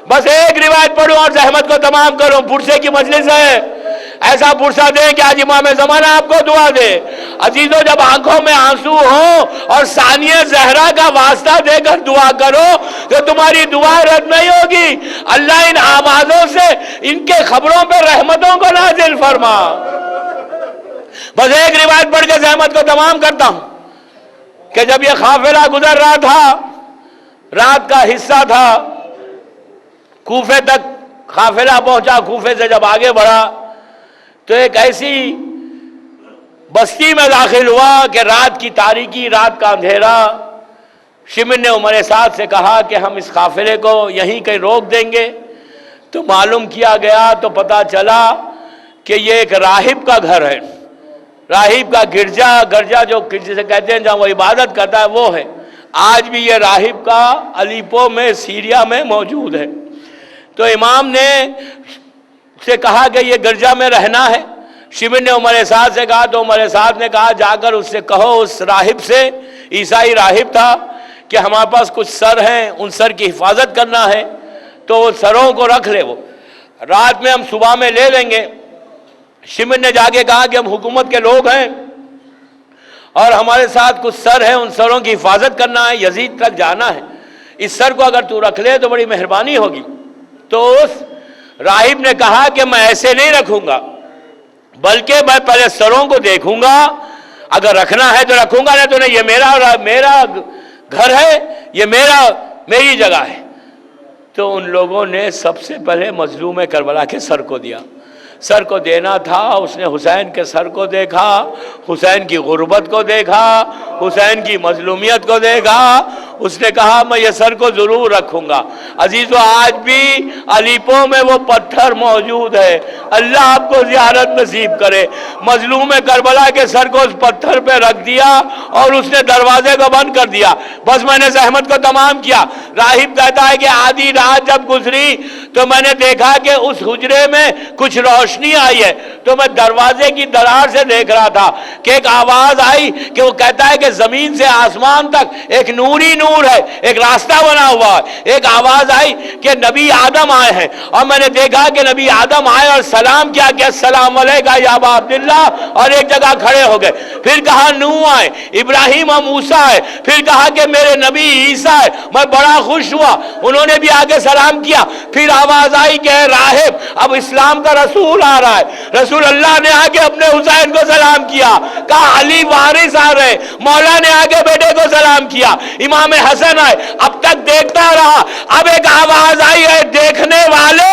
بس ایک روایت پڑھوں اور زحمت کو تمام کروں. پرسے کی مجلس ہے، ایسا پرسہ دیں کہ آج امام زمانہ آپ کو دعا دے. عزیزوں، جب آنکھوں میں آنسو ہوں اور ثانیہ زہرا کا واسطہ دے کر دعا کرو تو تمہاری دعا رد نہیں ہوگی. اللہ ان آوازوں سے ان کے خبروں پہ رحمتوں کو نازل فرما. بس ایک روایت پڑھ کے زحمت کو تمام کرتا ہوں کہ جب یہ قافلہ گزر رہا تھا، رات کا حصہ تھا، کوفے تک قافلہ پہنچا، کوفے سے جب آگے بڑھا تو ایک ایسی بستی میں داخل ہوا کہ رات کی تاریکی، رات کا اندھیرا۔ شمر نے عمر سعد سے کہا کہ ہم اس قافلے کو یہیں کہیں روک دیں گے، تو معلوم کیا گیا تو پتا چلا کہ یہ ایک راہب کا گھر ہے، راہب کا گرجا جو جسے کہتے ہیں جہاں وہ عبادت کرتا ہے وہ ہے۔ آج بھی یہ راہب کا الیپو میں سیریا میں موجود ہے۔ تو امام نے سے کہا کہ یہ گرجا میں رہنا ہے۔ شمر نے عمر سعد سے کہا تو عمر سعد نے کہا جا کر اس سے کہو، اس راہب سے، عیسائی راہب تھا، کہ ہمارے پاس کچھ سر ہیں، ان سر کی حفاظت کرنا ہے، تو وہ سروں کو رکھ لے، وہ رات میں ہم صبح میں لے لیں گے۔ شمر نے جا کے کہا کہ ہم حکومت کے لوگ ہیں اور ہمارے ساتھ کچھ سر ہیں، ان سروں کی حفاظت کرنا ہے، یزید تک جانا ہے، اس سر کو اگر تو رکھ لے تو بڑی مہربانی ہوگی۔ تو اس راہب نے کہا کہ میں ایسے نہیں رکھوں گا، بلکہ میں پہلے سروں کو دیکھوں گا، اگر رکھنا ہے تو رکھوں گا، نہیں تو نہیں، یہ میرا گھر ہے، یہ میری جگہ ہے۔ تو ان لوگوں نے سب سے پہلے مظلوم کربلا کے سر کو دیا۔ سر کو دینا تھا، اس نے حسین کے سر کو دیکھا، حسین کی غربت کو دیکھا، حسین کی مظلومیت کو دیکھا، اس نے کہا میں یہ سر کو ضرور رکھوں گا۔ عزیزو، آج بھی الیپو میں وہ پتھر موجود ہے، اللہ آپ کو زیارت نصیب کرے۔ مظلوم کربلا کے سر کو اس پتھر پہ رکھ دیا اور اس نے دروازے کو بند کر دیا۔ بس میں نے زحمت کو تمام کیا۔ راہب کہتا ہے کہ آدھی رات جب گزری تو میں نے دیکھا کہ اس حجرے میں کچھ روشنی آئی ہے، تو میں دروازے کی درار سے دیکھ رہا تھا کہ ایک آواز آئی کہ وہ کہتا ہے کہ زمین سے آسمان تک ایک نوری نور ہے، ایک راستہ بنا ہوا ہے۔ ایک آواز آئی کہ نبی آدم آئے ہیں، اور میں نے دیکھا کہ نبی آدم آئے اور سلام کیا کہ السلام علیکہ یا ابا عبداللہ، اور ایک جگہ کھڑے ہو گئے۔ پھر کہا نوح آئے، ابراہیم اور موسیٰ آئے، پھر کہا کہ میرے نبی عیسیٰ ہے۔ میں بڑا خوش ہوا، انہوں نے بھی آگے سلام کیا۔ پھر آواز آئی کہ اے راہب، اب اسلام کا رسول آ رہا ہے۔ رسول اللہ نے آگے اپنے حسین کو سلام کیا، کہا علی وارث آ رہے۔ مولا نے آگے بیٹے کو سلام کیا، امام حسن آئے۔ اب تک دیکھتا رہا، اب ایک آواز آئی ہے دیکھنے والے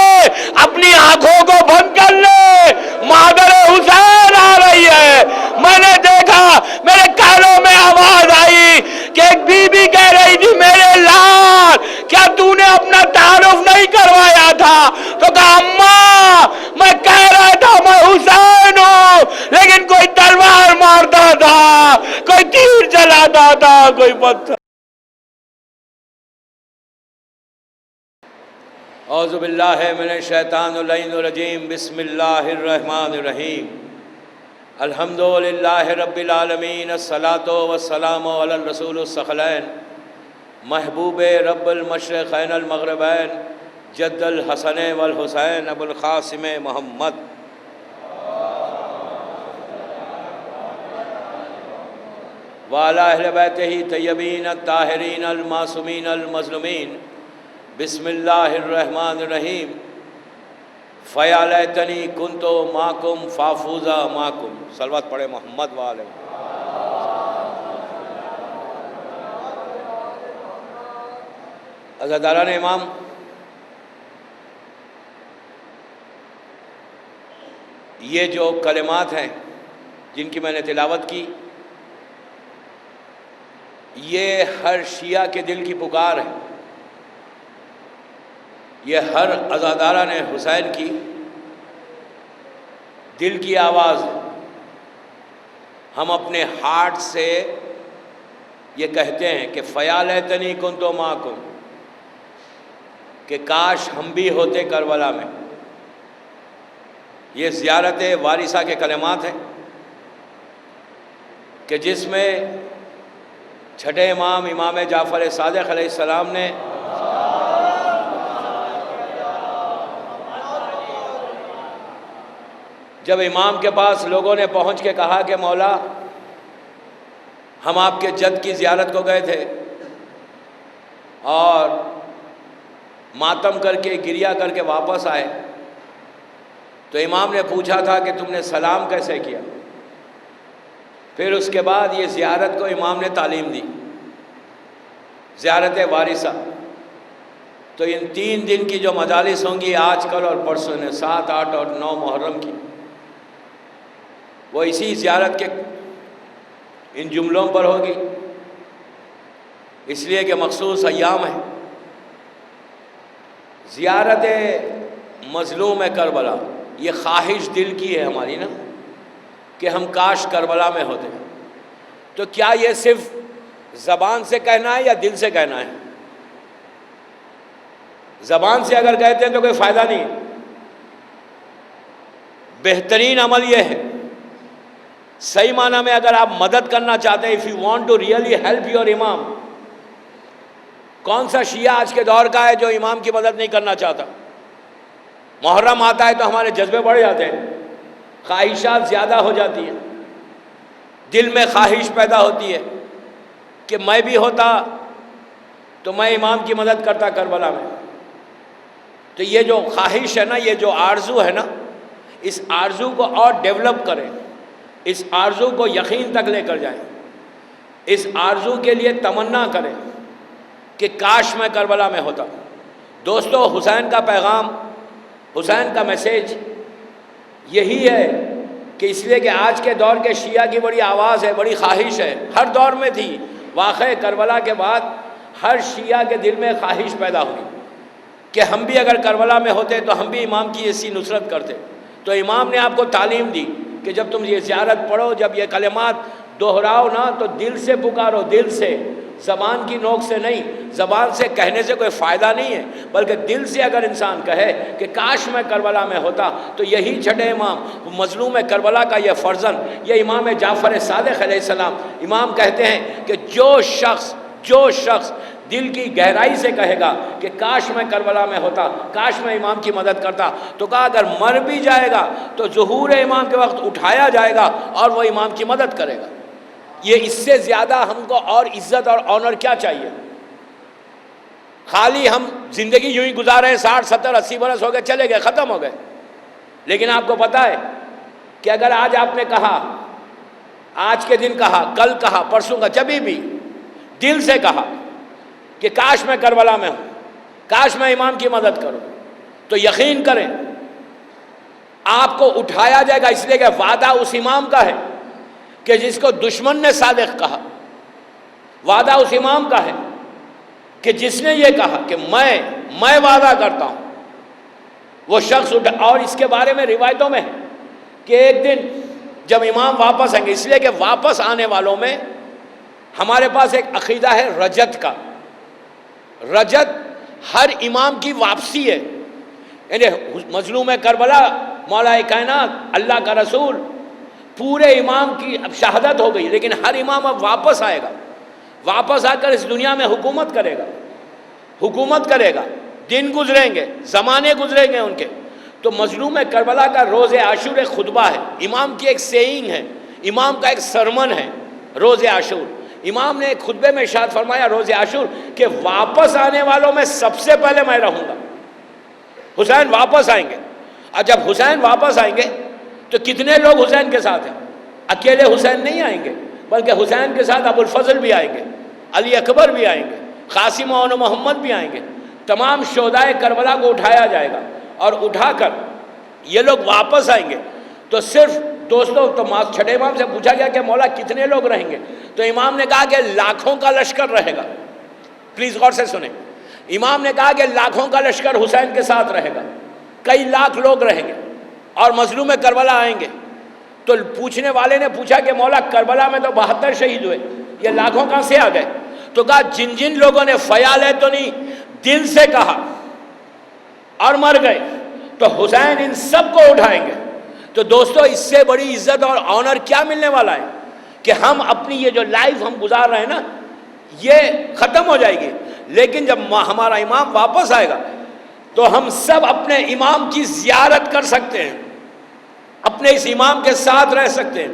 اپنی آنکھوں کو بند کر لے، مادر حسین آ رہی ہے۔ میں نے دیکھا، میرے کانوں میں آواز آئی کہ ایک بی بی کہہ رہی تھی میرے لال کیا تو نے اپنا تعارف نہیں کروایا تھا؟ تو کہا اماں میں کہہ رہا تھا میں حسین ہوں، لیکن کوئی تلوار مارتا تھا، کوئی تیر چلاتا تھا، کوئی پتھر۔ اعوذ باللہ من الشیطان اللعین الرجیم، بسم اللہ الرحمن الرحیم، الحمدللہ رب العالمین، الصلاۃ والسلام علی الرسول الثقلین، محبوب رب المشرقین المغربین، جد الحسن والحسین ابو القاسم محمد۔ وعلی اہل بیتہ طیبین الطاہرین المعصومین المظلومین، بسم اللہ الرحمن الرحیم، فیا لیتنی کنت معکم فافوز معکم۔ صلوات پڑھے محمد وآلہ۔ عزاداران امام، یہ جو کلمات ہیں جن کی میں نے تلاوت کی، یہ ہر شیعہ کے دل کی پکار ہے، یہ ہر عزاداران حسین کی دل کی آواز ہے۔ ہم اپنے ہارٹ سے یہ کہتے ہیں کہ فیا لیتنی کنت معکم، کہ کاش ہم بھی ہوتے کربلا میں۔ یہ زیارت وارثہ کے کلمات ہیں کہ جس میں چھٹے امام امام جعفر صادق علیہ السلام نے جب امام کے پاس لوگوں نے پہنچ کے کہا کہ مولا ہم آپ کے جد کی زیارت کو گئے تھے اور ماتم کر کے گریہ کر کے واپس آئے، تو امام نے پوچھا تھا کہ تم نے سلام کیسے کیا؟ پھر اس کے بعد یہ زیارت کو امام نے تعلیم دی، زیارت وارثہ۔ تو ان 3 دن کی جو مجالس ہوں گی آج کل اور پرسوں نے 7، 8 اور 9 محرم کی، وہ اسی زیارت کے ان جملوں پر ہوگی، اس لیے کہ مخصوص ایام ہے۔ زیارت مظلوم کربلا، یہ خواہش دل کی ہے ہماری نا کہ ہم کاش کربلا میں ہوتے۔ تو کیا یہ صرف زبان سے کہنا ہے یا دل سے کہنا ہے؟ زبان سے اگر کہتے ہیں تو کوئی فائدہ نہیں۔ بہترین عمل یہ ہے، صحیح معنی میں اگر آپ مدد کرنا چاہتے ہیں، if you want to really help your امام، کون سا شیعہ آج کے دور کا ہے جو امام کی مدد نہیں کرنا چاہتا؟ محرم آتا ہے تو ہمارے جذبے بڑھ جاتے ہیں، خواہشات زیادہ ہو جاتی ہیں، دل میں خواہش پیدا ہوتی ہے کہ میں بھی ہوتا تو میں امام کی مدد کرتا کربلا میں۔ تو یہ جو خواہش ہے نا، یہ جو آرزو ہے نا، اس آرزو کو اور ڈیولپ کریں، اس آرزو کو یقین تک لے کر جائیں، اس آرزو کے لیے تمنا کریں کہ کاش میں کربلا میں ہوتا۔ دوستو، حسین کا پیغام، حسین کا میسیج یہی ہے کہ اس لیے کہ آج کے دور کے شیعہ کی بڑی آواز ہے، بڑی خواہش ہے، ہر دور میں تھی، واقعہ کربلا کے بعد ہر شیعہ کے دل میں خواہش پیدا ہوئی کہ ہم بھی اگر کربلا میں ہوتے تو ہم بھی امام کی ایسی نصرت کرتے۔ تو امام نے آپ کو تعلیم دی کہ جب تم یہ زیارت پڑھو، جب یہ کلمات دہراؤ نا، تو دل سے پکارو، دل سے، زبان کی نوک سے نہیں۔ زبان سے کہنے سے کوئی فائدہ نہیں ہے، بلکہ دل سے اگر انسان کہے کہ کاش میں کربلا میں ہوتا، تو یہی چھٹے امام، مظلوم کربلا کا یہ فرزند، یہ امام جعفر صادق علیہ السلام، امام کہتے ہیں کہ جو شخص دل کی گہرائی سے کہے گا کہ کاش میں کربلا میں ہوتا، کاش میں امام کی مدد کرتا، تو کہا اگر مر بھی جائے گا تو ظہور امام کے وقت اٹھایا جائے گا اور وہ امام کی مدد کرے گا۔ یہ اس سے زیادہ ہم کو اور عزت اور آنر کیا چاہیے؟ خالی ہم زندگی یوں ہی گزارے، 60، 70، 80 برس ہو گئے، چلے گئے، ختم ہو گئے۔ لیکن آپ کو پتا ہے کہ اگر آج آپ نے کہا، آج کے دن کہا، کل کہا، پرسوں کا، جبھی بھی دل سے کہا کہ کاش میں کربلا میں ہوں، کاش میں امام کی مدد کروں، تو یقین کریں آپ کو اٹھایا جائے گا، اس لیے کہ وعدہ اس امام کا ہے کہ جس کو دشمن نے صادق کہا، وعدہ اس امام کا ہے کہ جس نے یہ کہا کہ میں وعدہ کرتا ہوں، وہ شخص اٹھا۔ اور اس کے بارے میں روایتوں میں ہے کہ ایک دن جب امام واپس آئیں گے، اس لیے کہ واپس آنے والوں میں ہمارے پاس ایک عقیدہ ہے رجت کا۔ رجت ہر امام کی واپسی ہے، یعنی مظلوم کربلا، مولا کائنات، اللہ کا رسول، پورے امام کی اب شہادت ہو گئی، لیکن ہر امام اب واپس آئے گا، واپس آ کر اس دنیا میں حکومت کرے گا، دن گزریں گے، زمانے گزریں گے ان کے۔ تو مظلوم کربلا کا روز عاشور ایک خطبہ ہے، امام کی ایک سیئنگ ہے، امام کا ایک سرمن ہے روز عاشور۔ امام نے ایک خطبے میں ارشاد فرمایا روز عاشور کہ واپس آنے والوں میں سب سے پہلے میں رہوں گا۔ حسین واپس آئیں گے، اور جب حسین واپس آئیں گے تو کتنے لوگ حسین کے ساتھ ہیں؟ اکیلے حسین نہیں آئیں گے، بلکہ حسین کے ساتھ ابو الفضل بھی آئیں گے، علی اکبر بھی آئیں گے، قاسم و محمد بھی آئیں گے۔ تمام شہدائے کربلا کو اٹھایا جائے گا، اور اٹھا کر یہ لوگ واپس آئیں گے۔ تو صرف دوستوں، تو چھٹے امام سے پوچھا گیا کہ مولا کتنے لوگ رہیں گے؟ تو امام نے کہا کہ لاکھوں کا لشکر رہے گا۔ پلیز غور سے سنیں، امام نے کہا کہ لاکھوں کا لشکر حسین کے ساتھ رہے گا، کئی لاکھ لوگ رہیں گے، اور مظلوم کربلا آئیں گے۔ تو پوچھنے والے نے پوچھا کہ مولا کربلا میں تو 72 شہید ہوئے، یہ لاکھوں کہاں سے آ گئے؟ تو کہا جن لوگوں نے فیال ہے تو نہیں، دل سے کہا اور مر گئے، تو حسین ان سب کو اٹھائیں گے۔ تو دوستو، اس سے بڑی عزت اور آنر کیا ملنے والا ہے کہ ہم اپنی یہ جو لائف ہم گزار رہے ہیں نا، یہ ختم ہو جائے گی، لیکن جب ہمارا امام واپس آئے گا تو ہم سب اپنے امام کی زیارت کر سکتے ہیں، اپنے اس امام کے ساتھ رہ سکتے ہیں،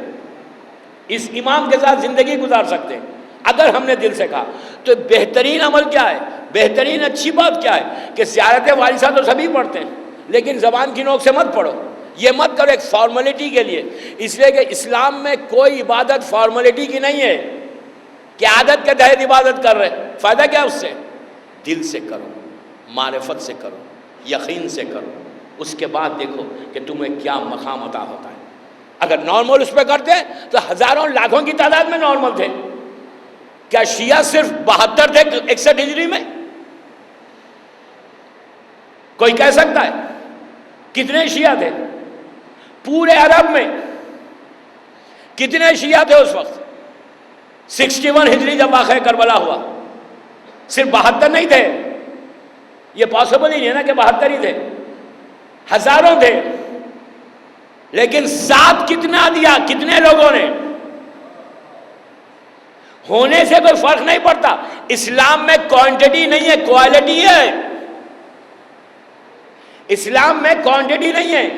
اس امام کے ساتھ زندگی گزار سکتے ہیں اگر ہم نے دل سے کہا۔ تو بہترین عمل کیا ہے، بہترین اچھی بات کیا ہے کہ زیارت وارثہ تو سبھی پڑھتے ہیں، لیکن زبان کی نوک سے مت پڑھو، یہ مت کرو ایک فارمیلٹی کے لیے، اس لیے کہ اسلام میں کوئی عبادت فارمیلٹی کی نہیں ہے کہ عادت کے تحت عبادت کر رہے، فائدہ کیا اس سے؟ دل سے کرو، معرفت سے کرو، یقین سے کرو، اس کے بعد دیکھو کہ تمہیں کیا مقام عطا ہوتا ہے۔ اگر نارمل اس پہ کرتے تو ہزاروں لاکھوں کی تعداد میں نارمل تھے۔ کیا شیعہ صرف 72 تھے 61 ہجری میں؟ کوئی کہہ سکتا ہے؟ کتنے شیعہ تھے پورے عرب میں؟ کتنے شیعہ تھے اس وقت؟ 61 ہجری جب واقعہ کربلا ہوا، صرف 72 نہیں تھے، یہ پاسبل ہی نہیں ہے نا کہ 72 ہی تھے، ہزاروں تھے، لیکن ساتھ کتنا دیا؟ کتنے لوگوں نے؟ ہونے سے کوئی فرق نہیں پڑتا، اسلام میں کوانٹٹی نہیں ہے، کوالٹی ہے۔ اسلام میں کوانٹٹی نہیں ہے،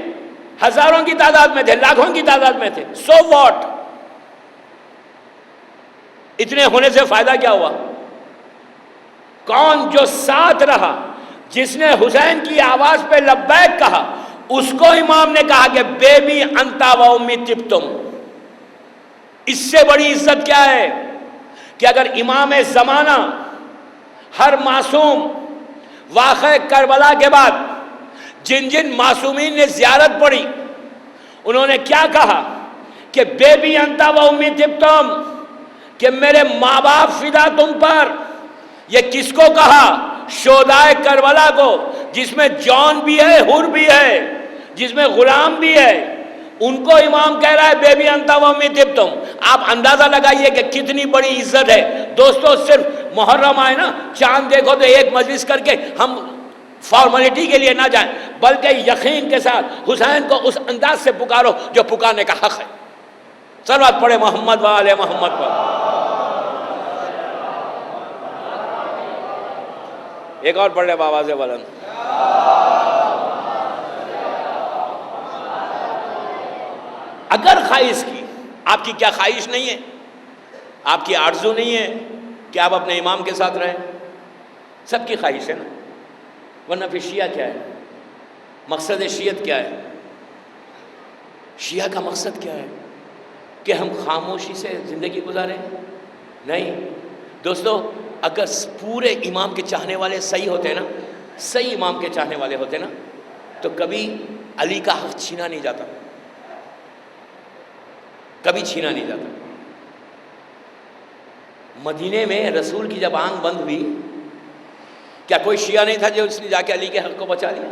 ہزاروں کی تعداد میں تھے، لاکھوں کی تعداد میں تھے، سو واٹ؟ اتنے ہونے سے فائدہ کیا ہوا؟ کون جو ساتھ رہا، جس نے حسین کی آواز پہ لبیک کہا، اس کو امام نے کہا کہ بیبی انتا و امی تبتم۔ اس سے بڑی عزت کیا ہے کہ اگر امام زمانہ ہر معصوم واقعہ کربلا کے بعد جن جن معصومین نے زیارت پڑھی انہوں نے کیا کہا کہ بیبی انتا و امی تبتم، کہ میرے ماں باپ فدا تم پر۔ یہ کس کو کہا؟ شہدائے کربلا کو، جس میں جان بھی ہے، حر بھی ہے، جس میں غلام بھی ہے، ان کو امام کہہ رہا ہے بیبی انتا و امی تبتم۔ آپ اندازہ لگائیے کہ کتنی بڑی عزت ہے۔ دوستو صرف محرم آئے نا، چاند دیکھو تو ایک مجلس کر کے ہم فارمیلٹی کے لیے نہ جائیں، بلکہ یقین کے ساتھ حسین کو اس انداز سے پکارو جو پکارنے کا حق ہے۔ صلوات پڑھے محمد و آل محمد پر۔ ایک اور پڑھ لے بآواز بلند۔ اگر خواہش کی، آپ کی کیا خواہش نہیں ہے؟ آپ کی آرزو نہیں ہے کہ آپ اپنے امام کے ساتھ رہیں؟ سب کی خواہش ہے نا، ورنہ پھر شیعہ کیا ہے؟ مقصد شیعت کیا ہے؟ شیعہ کا مقصد کیا ہے؟ کہ ہم خاموشی سے زندگی گزاریں؟ نہیں دوستو، اگر پورے امام کے چاہنے والے صحیح ہوتے نا، صحیح امام کے چاہنے والے ہوتے نا، تو کبھی علی کا حق چھینا نہیں جاتا، کبھی چھینا نہیں جاتا۔ مدینے میں رسول کی جب آنکھ بند ہوئی، کیا کوئی شیعہ نہیں تھا جو اس نے جا کے علی کے حق کو بچا لیا؟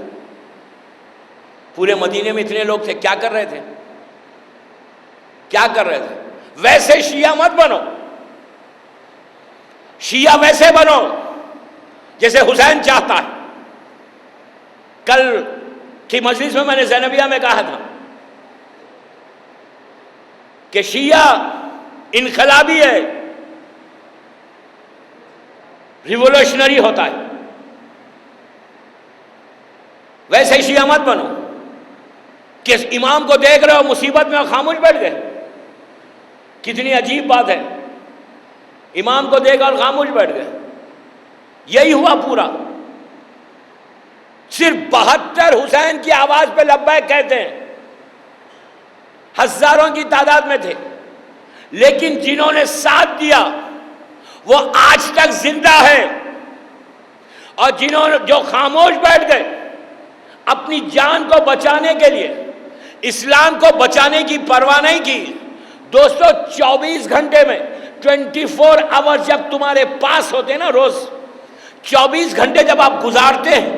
پورے مدینے میں اتنے لوگ تھے، کیا کر رہے تھے؟ کیا کر رہے تھے؟ ویسے شیعہ مت بنو، شیعہ ویسے بنو جیسے حسین چاہتا ہے۔ کل کی مجلس میں میں نے زینبیہ میں کہا تھا کہ شیعہ انقلابی ہے، ریولوشنری ہوتا ہے، ویسے شیعہ مت بنو کہ امام کو دیکھ رہے ہو مصیبت میں اور خاموش بیٹھ گئے۔ کتنی عجیب بات ہے، امام کو دیکھ اور خاموش بیٹھ گئے۔ یہی ہوا پورا، صرف 72 حسین کی آواز پہ لبیک کہتے ہیں، ہزاروں کی تعداد میں تھے، لیکن جنہوں نے ساتھ دیا وہ آج تک زندہ ہے، اور جو خاموش بیٹھ گئے اپنی جان کو بچانے کے لیے، اسلام کو بچانے کی پرواہ نہیں کی۔ دوستو 24 گھنٹے میں 24 آورز جب تمہارے پاس ہوتے ہیں نا، روز 24 گھنٹے جب آپ گزارتے ہیں،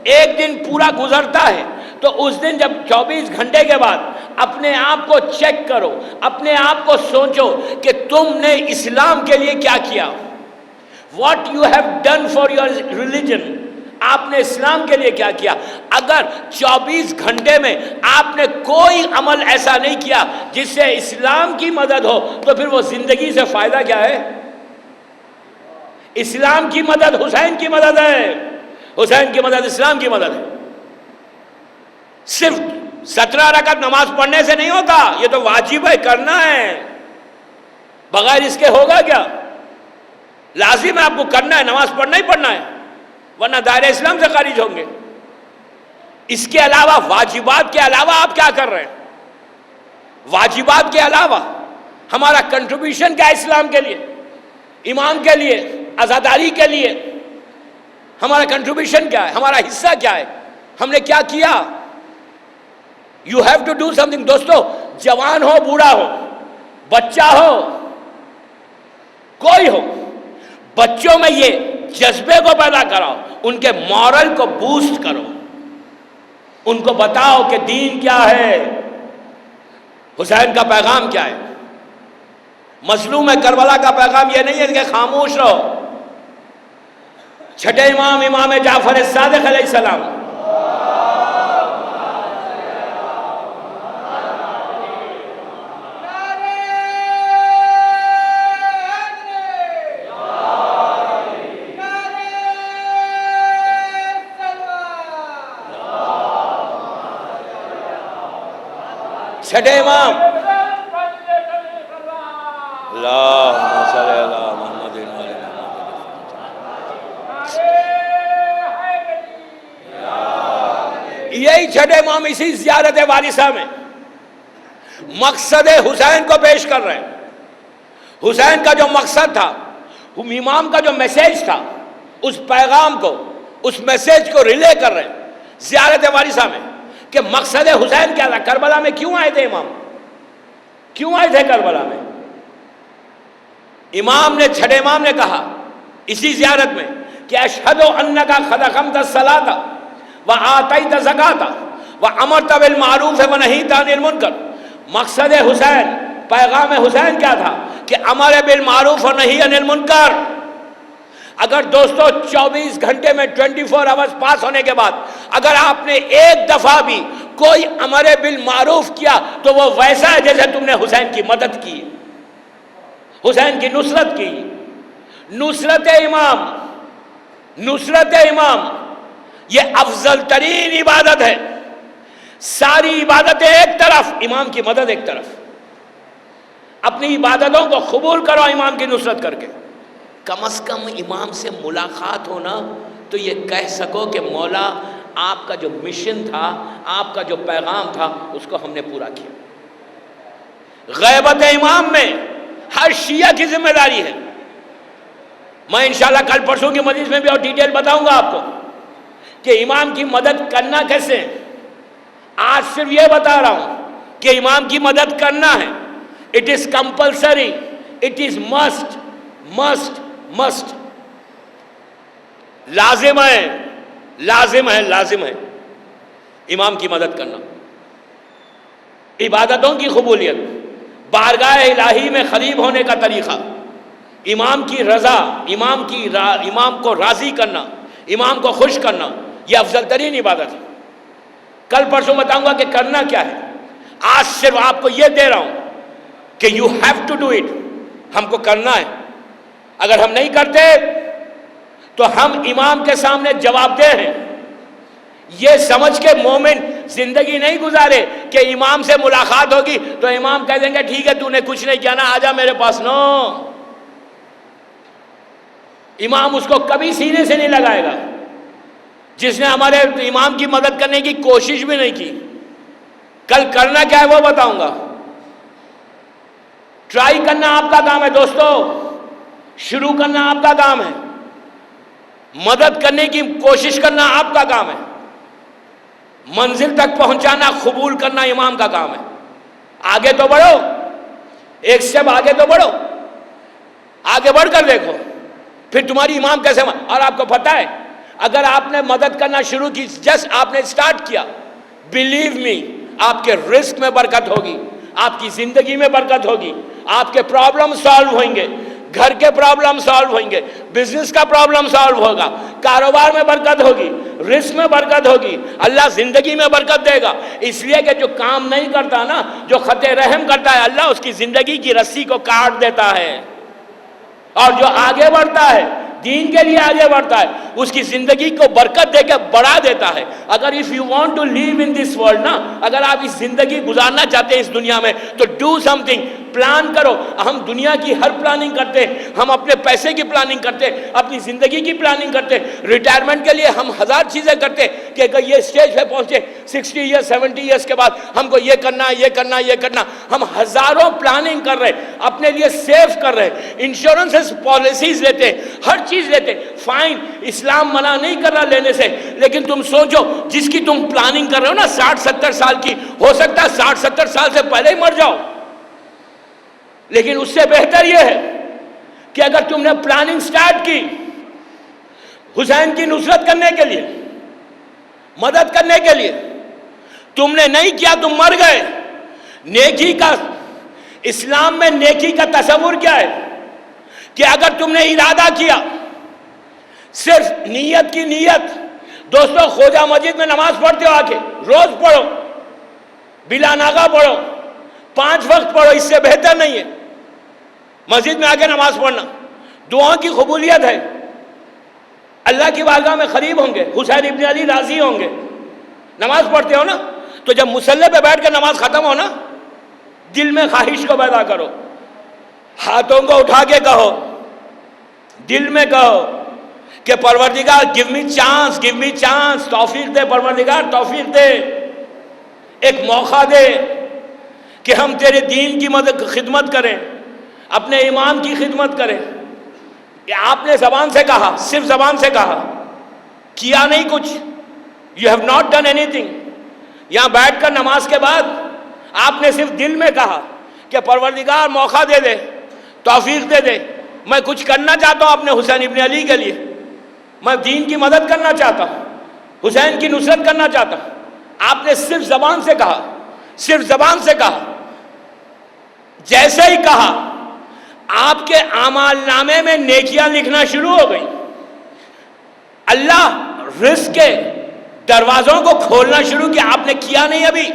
ایک دن پورا گزرتا ہے، تو اس دن جب 24 گھنٹے کے بعد اپنے آپ کو چیک کرو، اپنے آپ کو سوچو کہ تم نے اسلام کے لیے کیا کیا۔ What you have done for your religion، آپ نے اسلام کے لیے کیا کیا؟ اگر 24 گھنٹے میں آپ نے کوئی عمل ایسا نہیں کیا جس سے اسلام کی مدد ہو، تو پھر وہ زندگی سے فائدہ کیا ہے؟ اسلام کی مدد حسین کی مدد ہے، حسین کی مدد اسلام کی مدد ہے۔ صرف 17 رکعت نماز پڑھنے سے نہیں ہوتا، یہ تو واجب ہے، کرنا ہے، بغیر اس کے ہوگا کیا؟ لازم ہے آپ کو کرنا ہے، نماز پڑھنا ہی پڑھنا ہے، ورنہ دائرہ اسلام سے خارج ہوں گے۔ اس کے علاوہ واجبات کے علاوہ آپ کیا کر رہے ہیں؟ واجبات کے علاوہ ہمارا کنٹریبیوشن کیا ہے اسلام کے لیے، ایمان کے لیے، عزاداری کے لیے؟ ہمارا کنٹریبیوشن کیا ہے؟ ہمارا حصہ کیا ہے؟ ہم نے کیا کیا؟ You have to do something. دوستو، جوان ہو، بوڑھا ہو، بچہ ہو، کوئی ہو، بچوں میں یہ جذبے کو پیدا کراؤ، ان کے مورل کو بوسٹ کرو، ان کو بتاؤ کہ دین کیا ہے، حسین کا پیغام کیا ہے. مظلوم کربلا کا پیغام یہ نہیں ہے کہ خاموش رہو. چھٹے امام امام جعفر صادق علیہ السلام، چھٹے امام، اللہم صلی اللہ محمد وعلی محمد. یہی چھٹے امام اسی زیارت وارثہ میں مقصد حسین کو پیش کر رہے ہیں. حسین کا جو مقصد تھا، امام کا جو میسیج تھا، اس پیغام کو، اس میسیج کو ریلے کر رہے ہیں زیارت وارثہ میں کہ مقصد حسین کیا تھا. کربلا میں کیوں آئے تھے امام؟ کیوں آئے تھے کربلا میں؟ امام نے، چھٹے امام نے کہا اسی زیارت میں کہ اشہد انک قد اقمت الصلاۃ وآتیت الزکاۃ وامرت بالمعروف ونہیت عن المنکر. مقصد حسین، پیغام حسین کیا تھا؟ کہ امر بالمعروف اور نہی عن المنکر. اگر دوستو 24 گھنٹے میں 24 آورز پاس ہونے کے بعد اگر آپ نے ایک دفعہ بھی کوئی امر بالمعروف کیا تو وہ ویسا ہے جیسے تم نے حسین کی مدد کی، حسین کی نصرت کی. نصرت امام، نصرت امام یہ افضل ترین عبادت ہے. ساری عبادتیں ایک طرف، امام کی مدد ایک طرف. اپنی عبادتوں کو قبول کرو امام کی نصرت کر کے. کم از کم امام سے ملاقات ہونا تو یہ کہہ سکو کہ مولا آپ کا جو مشن تھا، آپ کا جو پیغام تھا، اس کو ہم نے پورا کیا. غیبت امام میں ہر شیعہ کی ذمہ داری ہے. میں انشاءاللہ کل پرسوں کی مجلس میں بھی اور ڈیٹیل بتاؤں گا آپ کو کہ امام کی مدد کرنا کیسے. آج صرف یہ بتا رہا ہوں کہ امام کی مدد کرنا ہے. It is compulsory, it is must, must, must. لازم ہے، لازم ہے، لازم ہے امام کی مدد کرنا. عبادتوں کی قبولیت، بارگاہ الہی میں قریب ہونے کا طریقہ، امام کی رضا، امام کو راضی کرنا، امام کو خوش کرنا، یہ افضل ترین عبادت ہے. کل پرسوں بتاؤں گا کہ کرنا کیا ہے. آج صرف آپ کو یہ دے رہا ہوں کہ you have to do it. ہم کو کرنا ہے. اگر ہم نہیں کرتے تو ہم امام کے سامنے جواب دہ ہیں. یہ سمجھ کے مومن زندگی نہیں گزارے کہ امام سے ملاقات ہوگی تو امام کہہ دیں گے ٹھیک ہے تو نے کچھ نہیں کیا نا، آجا میرے پاس. نو، امام اس کو کبھی سینے سے نہیں لگائے گا. جس نے ہمارے امام کی مدد کرنے کی کوشش بھی نہیں کی. کل کرنا کیا ہے وہ بتاؤں گا. ٹرائی کرنا آپ کا کام ہے دوستو، شروع کرنا آپ کا کام ہے، مدد کرنے کی کوشش کرنا آپ کا کام ہے، منزل تک پہنچانا، قبول کرنا امام کا کام ہے. آگے تو بڑھو، ایک سٹیپ آگے تو بڑھو، آگے بڑھ کر دیکھو پھر تمہاری امام کیسے. اور آپ کو پتہ ہے اگر آپ نے مدد کرنا شروع کی، جسٹ آپ نے سٹارٹ کیا، بلیو می آپ کے رزق میں برکت ہوگی، آپ کی زندگی میں برکت ہوگی، آپ کے پرابلم سالو ہوئیں گے، گھر کے پرابلم سالو ہوئیں گے، بزنس کا پرابلم سالو ہوگا، کاروبار میں برکت ہوگی، رزق میں برکت ہوگی، اللہ زندگی میں برکت دے گا. اس لیے کہ جو کام نہیں کرتا نا، جو خط رحم کرتا ہے، اللہ اس کی زندگی کی رسی کو کاٹ دیتا ہے. اور جو آگے بڑھتا ہے، دین کے لیے آگے بڑھتا ہے، اس کی زندگی کو برکت دے کے بڑھا دیتا ہے۔ اگر if you want to live in this world نا، اگر آپ اس زندگی گزارنا چاہتے ہیں اس دنیا میں تو do something، پلان کرو۔ ہم دنیا کی ہر پلاننگ کرتے ہیں، ہم اپنے پیسے کی پلاننگ کرتے ہیں، اپنی زندگی کی پلاننگ کرتے ہیں، ریٹائرمنٹ کے لیے ہم ہزار چیزیں کرتے ہیں کہ اگر یہ اسٹیج پہ پہنچے 60 ایئرس 70 ایئرس کے بعد ہم کو یہ کرنا یہ کرنا یہ کرنا، ہم ہزاروں پلاننگ کر رہے ہیں، اپنے لیے سیو کر رہے ہیں، انشورنس پالیسیز لیتے ہیں، ہر چیز لیتے ہیں۔ فائن، اسلام منع نہیں کر رہا لینے سے، لیکن تم سوچو جس کی تم پلاننگ کر رہے ہو نا 60-70 سال کی، ہو سکتا ہے 60-70 سال سے پہلے ہی مر جاؤ، لیکن اس سے بہتر یہ ہے کہ اگر تم نے پلاننگ سٹارٹ کی حسین کی نصرت کرنے کے لیے، مدد کرنے کے لیے، تم نے نہیں کیا، تم مر گئے۔ نیکی کا، اسلام میں نیکی کا تصور کیا ہے کہ اگر تم نے ارادہ کیا، صرف نیت کی نیت۔ دوستو خواجہ مسجد میں نماز پڑھتے ہو، آ کے روز پڑھو، بلا ناغہ پڑھو، 5 وقت پڑھو، اس سے بہتر نہیں ہے مسجد میں آ کے نماز پڑھنا۔ دعاؤں کی قبولیت ہے، اللہ کی بارگاہ میں قریب ہوں گے، حسین ابن علی راضی ہوں گے۔ نماز پڑھتے ہو نا، تو جب مصلی پہ بیٹھ کے نماز ختم ہو نا، دل میں خواہش کو پیدا کرو، ہاتھوں کو اٹھا کے کہو، دل میں کہو کہ پروردگار give me chance، give me chance، توفیق دے پروردگار، توفیق دے، ایک موقع دے کہ ہم تیرے دین کی خدمت کریں، اپنے ایمان کی خدمت کریں۔ یہ آپ نے زبان سے کہا، صرف زبان سے کہا، کیا نہیں کچھ، you have not done anything۔ یہاں بیٹھ کر نماز کے بعد آپ نے صرف دل میں کہا کہ پروردگار موقع دے دے، توفیق دے دے، میں کچھ کرنا چاہتا ہوں اپنے حسین ابن علی کے لیے، میں دین کی مدد کرنا چاہتا ہوں، حسین کی نصرت کرنا چاہتا ہوں۔ آپ نے صرف زبان سے کہا، صرف زبان سے کہا۔ جیسے ہی کہا، آپ کے اعمال نامے میں نیکیاں لکھنا شروع ہو گئی۔ اللہ رزق کے دروازوں کو کھولنا شروع کیا۔ آپ نے کیا نہیں ابھی۔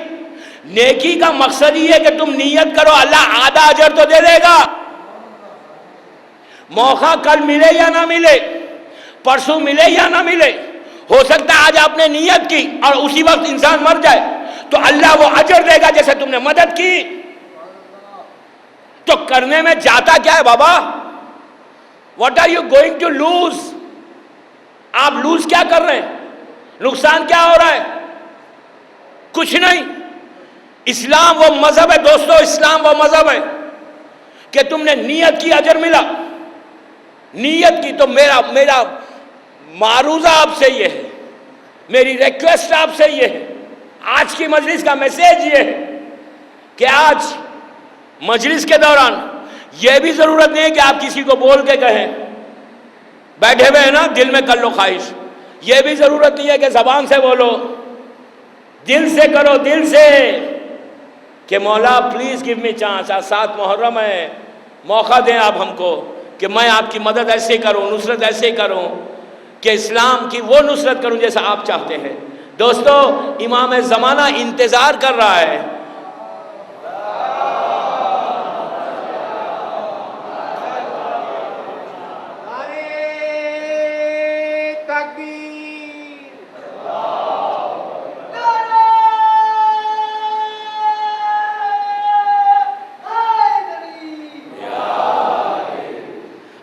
نیکی کا مقصد ہی ہے کہ تم نیت کرو، اللہ آدھا اجر تو دے دے گا۔ موقع کل ملے یا نہ ملے، پرسوں ملے یا نہ ملے، ہو سکتا ہے آج آپ نے نیت کی اور اسی وقت انسان مر جائے، تو اللہ وہ اجر دے گا جیسے تم نے مدد کی۔ تو کرنے میں جاتا کیا ہے بابا؟ What are you going to lose؟ آپ لوز کیا کر رہے ہیں؟ نقصان کیا ہو رہا ہے؟ کچھ نہیں۔ اسلام وہ مذہب ہے دوستو، اسلام وہ مذہب ہے کہ تم نے نیت کی اجر ملا، نیت کی۔ تو میرا معروضہ آپ سے یہ ہے، میری ریکویسٹ آپ سے یہ ہے، آج کی مجلس کا میسیج یہ ہے کہ آج مجلس کے دوران یہ بھی ضرورت نہیں ہے کہ آپ کسی کو بول کے کہیں، بیٹھے ہوئے ہیں نا دل میں کر لو خواہش، یہ بھی ضرورت نہیں ہے کہ زبان سے بولو، دل سے کرو، دل سے کہ مولا پلیز گیو می چانس، آج 7 محرم ہے، موقع دیں آپ ہم کو کہ میں آپ کی مدد ایسے کروں، نصرت ایسے کروں کہ اسلام کی وہ نصرت کروں جیسا آپ چاہتے ہیں۔ دوستو امام زمانہ انتظار کر رہا ہے۔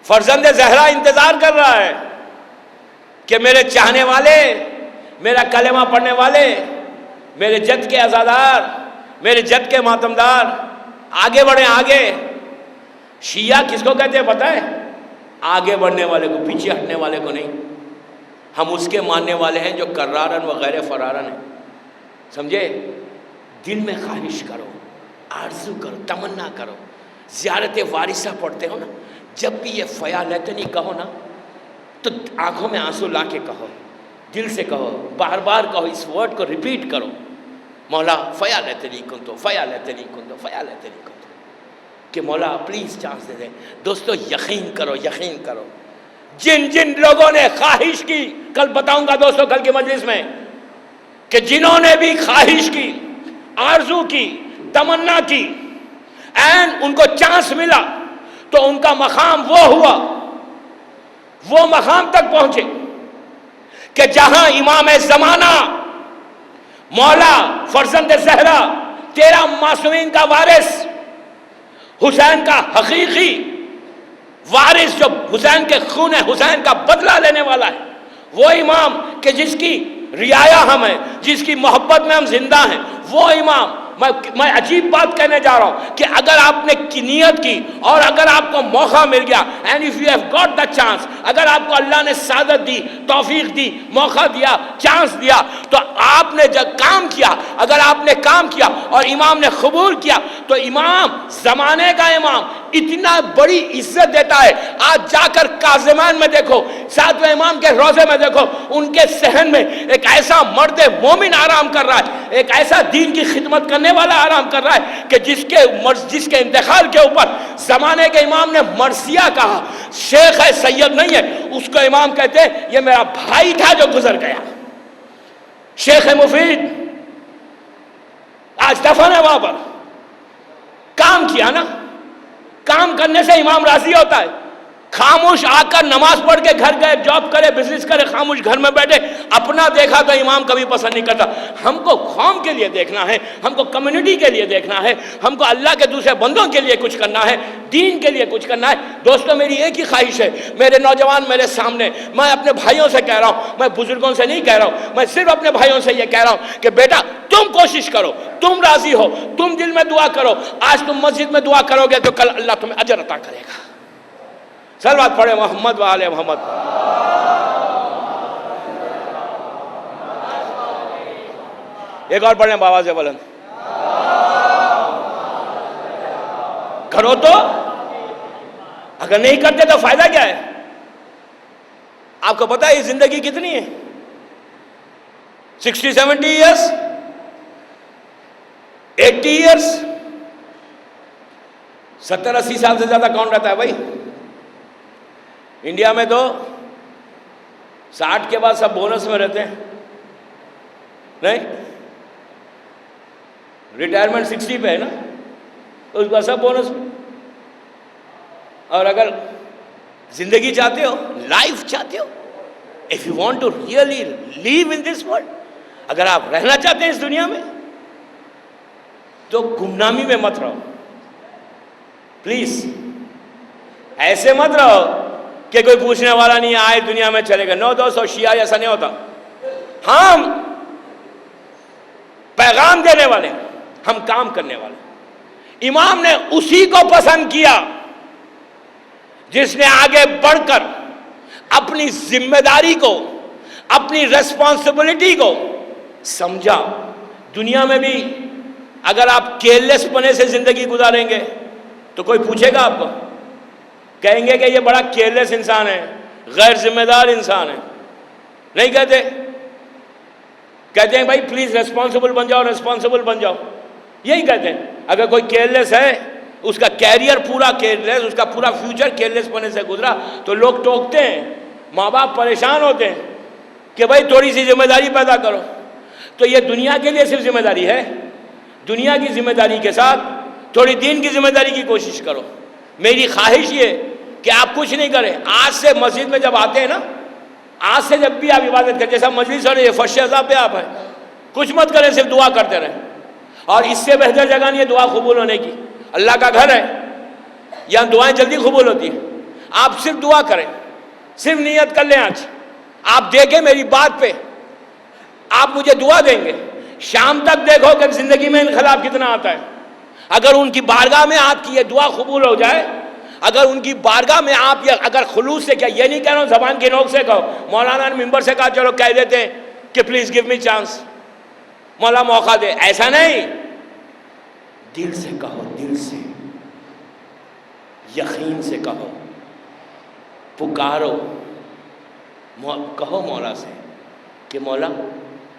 فرزند زہرا انتظار کر رہا ہے کہ میرے چاہنے والے، میرا کلمہ پڑھنے والے، میرے جد کے عزادار، میرے جد کے ماتمدار آگے بڑھیں، آگے۔ شیعہ کس کو کہتے ہیں پتہ ہے؟ آگے بڑھنے والے کو، پیچھے ہٹنے والے کو نہیں۔ ہم اس کے ماننے والے ہیں جو کرارن و غیر فرارن ہیں، سمجھے؟ دل میں خواہش کرو، آرزو کرو، تمنا کرو۔ زیارت وارثہ پڑھتے ہو نا، جب بھی یہ فیالتنی کہو نا تو آنکھوں میں آنسو لا کے کہو، دل سے کہو، بار بار کہو، اس ورڈ کو ریپیٹ کرو، مولا فیالتنی کنتو، فیالتنی کنتو، فیالتنی کنتو، کہ مولا پلیز چانس دے دیں۔ دوستو یقین کرو، یقین کرو۔ جن جن لوگوں نے خواہش کی، کل بتاؤں گا دوستو کل کی مجلس میں، کہ جنہوں نے بھی خواہش کی، آرزو کی، تمنا کی، اینڈ ان کو چانس ملا، تو ان کا مقام وہ ہوا وہ مقام تک پہنچے کہ جہاں امام زمانہ مولا فرزند زہرا تیرا معصومین کا وارث حسین کا حقیقی وارث جو حسین کے خون حسین کا بدلہ لینے والا ہے، وہ امام کہ جس کی رعایا ہم ہیں، جس کی محبت میں ہم زندہ ہیں، وہ امام. میں عجیب بات کہنے جا رہا ہوں کہ اگر آپ نے نیت کی اور اگر آپ کو موقع مل گیا and if you have got the chance، اگر آپ کو اللہ نے سعادت دی، توفیق دی، موقع دیا، چانس دیا، تو آپ نے جب کام کیا، اگر آپ نے کام کیا اور امام نے قبول کیا تو امام زمانے کا امام اتنا بڑی عزت دیتا ہے. آج جا کر کاظمان میں دیکھو، ساتویں امام کے روزے میں دیکھو، ان کے صحن میں ایک ایسا مرد مومن آرام کر رہا ہے، ایک ایسا دین کی خدمت کرنے والا آرام کر رہا ہے کہ جس کے انتقال کے اوپر زمانے کے امام نے مرثیہ کہا. شیخ ہے، سید نہیں ہے، اس کو امام کہتے ہیں یہ میرا بھائی تھا جو گزر گیا. شیخ مفید آج دفن ہے وہاں پر. کام کیا نا، کام کرنے سے امام راضی ہوتا ہے. خاموش آ کر نماز پڑھ کے گھر گئے، جاب کرے، بزنس کرے، خاموش گھر میں بیٹھے، اپنا دیکھا تو امام کبھی پسند نہیں کرتا. ہم کو قوم کے لیے دیکھنا ہے، ہم کو کمیونٹی کے لیے دیکھنا ہے، ہم کو اللہ کے دوسرے بندوں کے لیے کچھ کرنا ہے، دین کے لیے کچھ کرنا ہے. دوستوں میری ایک ہی خواہش ہے، میرے نوجوان میرے سامنے، میں اپنے بھائیوں سے کہہ رہا ہوں، میں بزرگوں سے نہیں کہہ رہا ہوں، میں صرف اپنے بھائیوں سے یہ کہہ رہا ہوں کہ بیٹا تم کوشش کرو، تم راضی ہو، تم دل میں دعا کرو. آج تم مسجد میں دعا کرو گے تو کل اللہ تمہیں اجر عطا کرے گا. صلوات پڑھے محمد و آل محمد. ایک اور پڑھیں بابا سے بلند. کرو تو، اگر نہیں کرتے تو فائدہ کیا ہے؟ آپ کو پتا ہے یہ زندگی کتنی ہے؟ 60-70 ایئرس، 80 ایئرس. 70-80 سال سے زیادہ کون رہتا ہے بھائی؟ انڈیا میں تو 60 کے بعد سب بونس میں رہتے ہیں، نہیں؟ ریٹائرمنٹ 60 پہ ہے نا، اس کے بعد سب بونس میں. اور اگر زندگی چاہتے ہو، لائف چاہتے ہو، if you want to really live in this world، اگر آپ رہنا چاہتے ہیں اس دنیا میں تو گمنامی میں مت رہو پلیز. ایسے مت رہو کہ کوئی پوچھنے والا نہیں آئے دنیا میں چلے گا. نو دوستو، شیعہ ایسا نہیں ہوتا. ہم پیغام دینے والے، ہم کام کرنے والے. امام نے اسی کو پسند کیا جس نے آگے بڑھ کر اپنی ذمہ داری کو، اپنی ریسپانسبلٹی کو سمجھا. دنیا میں بھی اگر آپ کیئرلیس پنے سے زندگی گزاریں گے تو کوئی پوچھے گا آپ کو؟ کہیں گے کہ یہ بڑا کیئرلیس انسان ہے، غیر ذمہ دار انسان ہے. نہیں کہتے؟ کہتے ہیں بھائی پلیز ریسپانسبل بن جاؤ، ریسپانسبل بن جاؤ. یہی کہتے ہیں. اگر کوئی کیئرلیس ہے، اس کا کیریئر پورا کیئرلیس، اس کا پورا فیوچر کیئرلیس پنے سے گزرا تو لوگ ٹوکتے ہیں، ماں باپ پریشان ہوتے ہیں کہ بھائی تھوڑی سی ذمہ داری پیدا کرو. تو یہ دنیا کے لیے صرف ذمہ داری ہے. دنیا کی ذمہ داری کے ساتھ تھوڑی دین کی ذمہ داری کی کوشش کرو. میری خواہش یہ کہ آپ کچھ نہیں کریں. آج سے مسجد میں جب آتے ہیں نا، آج سے جب بھی آپ عبادت کریں، جیسا مجلس ہو رہی ہے فرش عزا پہ آپ ہیں، کچھ مت کریں، صرف دعا کرتے رہیں. اور اس سے بہتر جگہ نہیں ہے دعا قبول ہونے کی. اللہ کا گھر ہے، یہاں دعائیں جلدی قبول ہوتی ہیں. آپ صرف دعا کریں، صرف نیت کر لیں. آج آپ دیکھیں میری بات پہ، آپ مجھے دعا دیں گے. شام تک دیکھو کہ زندگی میں انقلاب کتنا آتا ہے. اگر ان کی بارگاہ میں آپ کی یہ دعا قبول ہو جائے، اگر ان کی بارگاہ میں آپ یہ اگر خلوص سے، کیا یہ نہیں کہہ رہا ہوں زبان کی نوک سے کہو، مولانا نے ممبر سے کہا چلو کہہ دیتے ہیں کہ پلیز گیو می چانس، مولا موقع دے. ایسا نہیں، دل سے کہو، دل سے، یقین سے کہو، پکارو، کہو مولا سے کہ مولا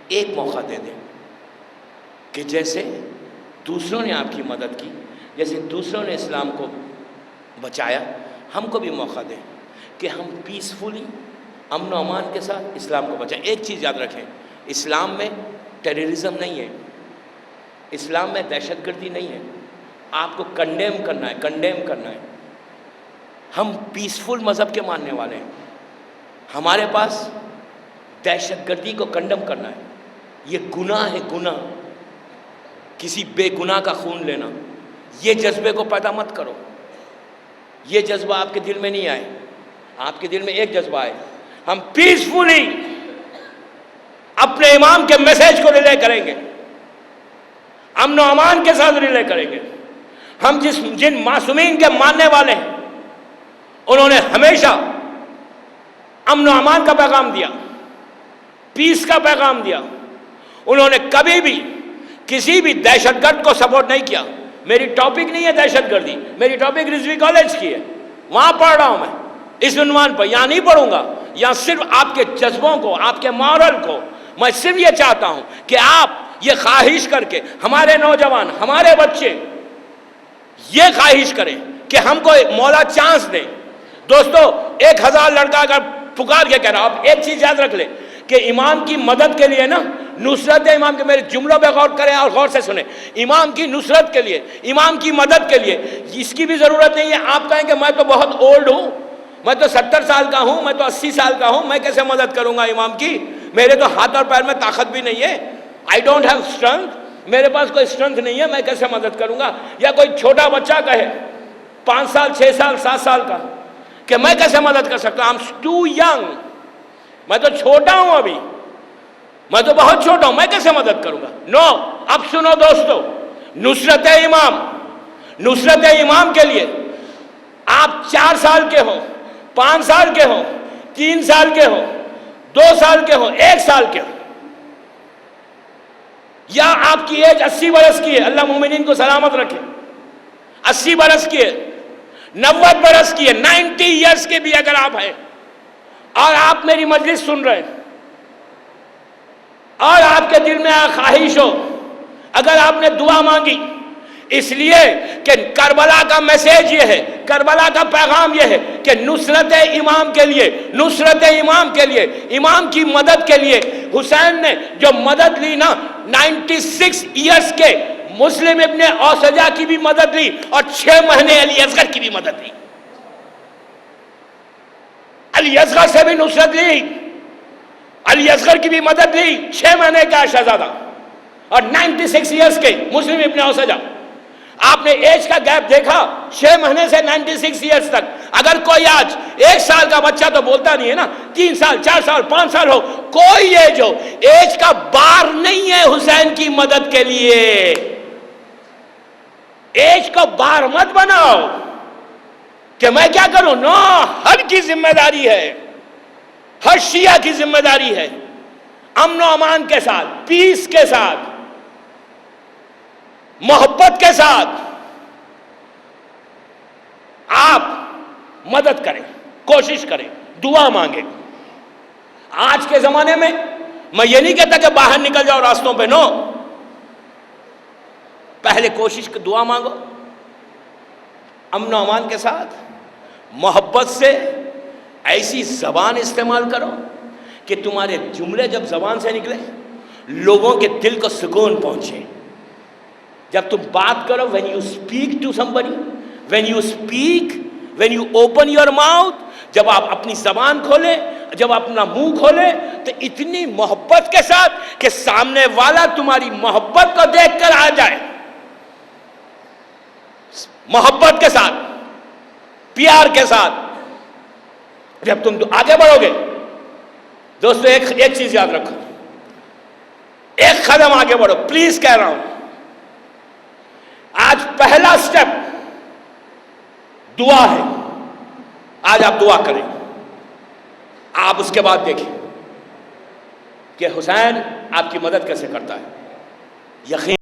ایک موقع دے دے کہ جیسے دوسروں نے آپ کی مدد کی، جیسے دوسروں نے اسلام کو بچایا، ہم کو بھی موقع دیں کہ ہم پیسفلی، امن و امان کے ساتھ اسلام کو بچائیں. ایک چیز یاد رکھیں، اسلام میں ٹیررزم نہیں ہے، اسلام میں دہشت گردی نہیں ہے. آپ کو کنڈیم کرنا ہے، کنڈیم کرنا ہے. ہم پیسفل مذہب کے ماننے والے ہیں. ہمارے پاس دہشت گردی کو کنڈم کرنا ہے، یہ گناہ ہے، گناہ، کسی بے گناہ کا خون لینا، یہ جذبے کو پیدا مت کرو، یہ جذبہ آپ کے دل میں نہیں آئے۔ آپ کے دل میں ایک جذبہ ہے، ہم پیسفلی اپنے امام کے میسج کو ریلے کریں گے، امن و امان کے ساتھ ریلے کریں گے۔ ہم جن معصومین کے ماننے والے ہیں، انہوں نے ہمیشہ امن و امان کا پیغام دیا، پیس کا پیغام دیا، انہوں نے کبھی بھی کسی بھی دہشت گرد کو سپورٹ نہیں کیا۔ میری ٹاپک نہیں ہے دہشت گردی، میری ٹاپک رضوی کالج کی ہے، وہاں پڑھ رہا ہوں میں اس عنوان پر، یہاں نہیں پڑھوں گا۔ یہاں صرف آپ کے جذبوں کو، آپ کے مورل کو، میں صرف یہ چاہتا ہوں کہ آپ یہ خواہش کر کے، ہمارے نوجوان، ہمارے بچے یہ خواہش کریں کہ ہم کو مولا چانس دیں۔ دوستو 1000 لڑکا اگر پکار کے کہہ رہا، آپ ایک چیز یاد رکھ لیں کہ امام کی مدد کے لیے نا، نصرت امام کے، میرے جملوں پہ غور کریں اور غور سے سنیں، امام کی نصرت کے لیے، امام کی مدد کے لیے اس کی بھی ضرورت نہیں ہے آپ کہیں کہ میں تو بہت اولڈ ہوں، میں تو 70 سال کا ہوں، میں تو 80 سال کا ہوں، میں کیسے مدد کروں گا امام کی، میرے تو ہاتھ اور پیر میں طاقت بھی نہیں ہے، I don't have strength، میرے پاس کوئی اسٹرنتھ نہیں ہے، میں کیسے مدد کروں گا۔ یا کوئی چھوٹا بچہ کہے 5 سال 6 سال 7 سال کا کہ میں کیسے مدد کر سکتا ہوں، I'm too young، میں تو چھوٹا ہوں، ابھی میں تو بہت چھوٹا ہوں، میں کیسے مدد کروں گا۔ نو، اب سنو دوستو، نصرت امام کے لیے آپ 4 سال کے ہو، 5 سال کے ہو، 3 سال کے ہو، 2 سال کے ہو، 1 سال کے ہو، یا آپ کی ایج 80 برس کی ہے، اللہ مومنین کو سلامت رکھے، 80 برس کی ہے، 90 برس کی ہے، 90 ایئرس کے بھی اگر آپ ہیں اور آپ میری مجلس سن رہے ہیں اور آپ کے دل میں خواہش ہو، اگر آپ نے دعا مانگی، اس لیے کہ کربلا کا میسیج یہ ہے، کربلا کا پیغام یہ ہے کہ نصرت امام کے لیے، نصرت امام کے لیے، امام کی مدد کے لیے حسین نے جو مدد لی نا، 96 ایئرس کے مسلم ابن اوسجا کی بھی مدد لی اور 6 مہینے علی اصغر کی بھی مدد لی، علی اصغر سے بھی نصرت لی، علی اصغر کی بھی مدد لی، 6 مہینے کا شہزادہ اور 96 ایئرس کے مسلم ابن اوسجا۔ آپ نے ایج کا گیپ دیکھا، 6 مہینے سے 96 ایئرس تک۔ اگر کوئی آج 1 سال کا بچہ تو بولتا نہیں ہے نا، 3 سال 4 سال 5 سال ہو، کوئی ایج ہو، ایج کا بار نہیں ہے حسین کی مدد کے لیے۔ ایج کو بار مت بناؤ کہ میں کیا کروں، نو، ہر کی ذمہ داری ہے، ہر شیعہ کی ذمہ داری ہے، امن و امان کے ساتھ، پیس کے ساتھ، محبت کے ساتھ آپ مدد کریں، کوشش کریں، دعا مانگیں۔ آج کے زمانے میں میں یہ نہیں کہتا کہ باہر نکل جاؤ راستوں پہ، نو، پہلے کوشش دعا مانگو، امن و امان کے ساتھ، محبت سے، ایسی زبان استعمال کرو کہ تمہارے جملے جب زبان سے نکلے لوگوں کے دل کو سکون پہنچے۔ جب تم بات کرو، when you speak to somebody, when you open your mouth، جب آپ اپنی زبان کھولیں، جب اپنا منہ کھولیں تو اتنی محبت کے ساتھ کہ سامنے والا تمہاری محبت کو دیکھ کر آ جائے، محبت کے ساتھ، پیار کے ساتھ جب تم آگے بڑھو گے۔ دوستو ایک چیز یاد رکھو، ایک قدم آگے بڑھو، پلیز کہہ رہا ہوں۔ آج پہلا سٹیپ دعا ہے، آج آپ دعا کریں، آپ اس کے بعد دیکھیں کہ حسین آپ کی مدد کیسے کرتا ہے۔ یقین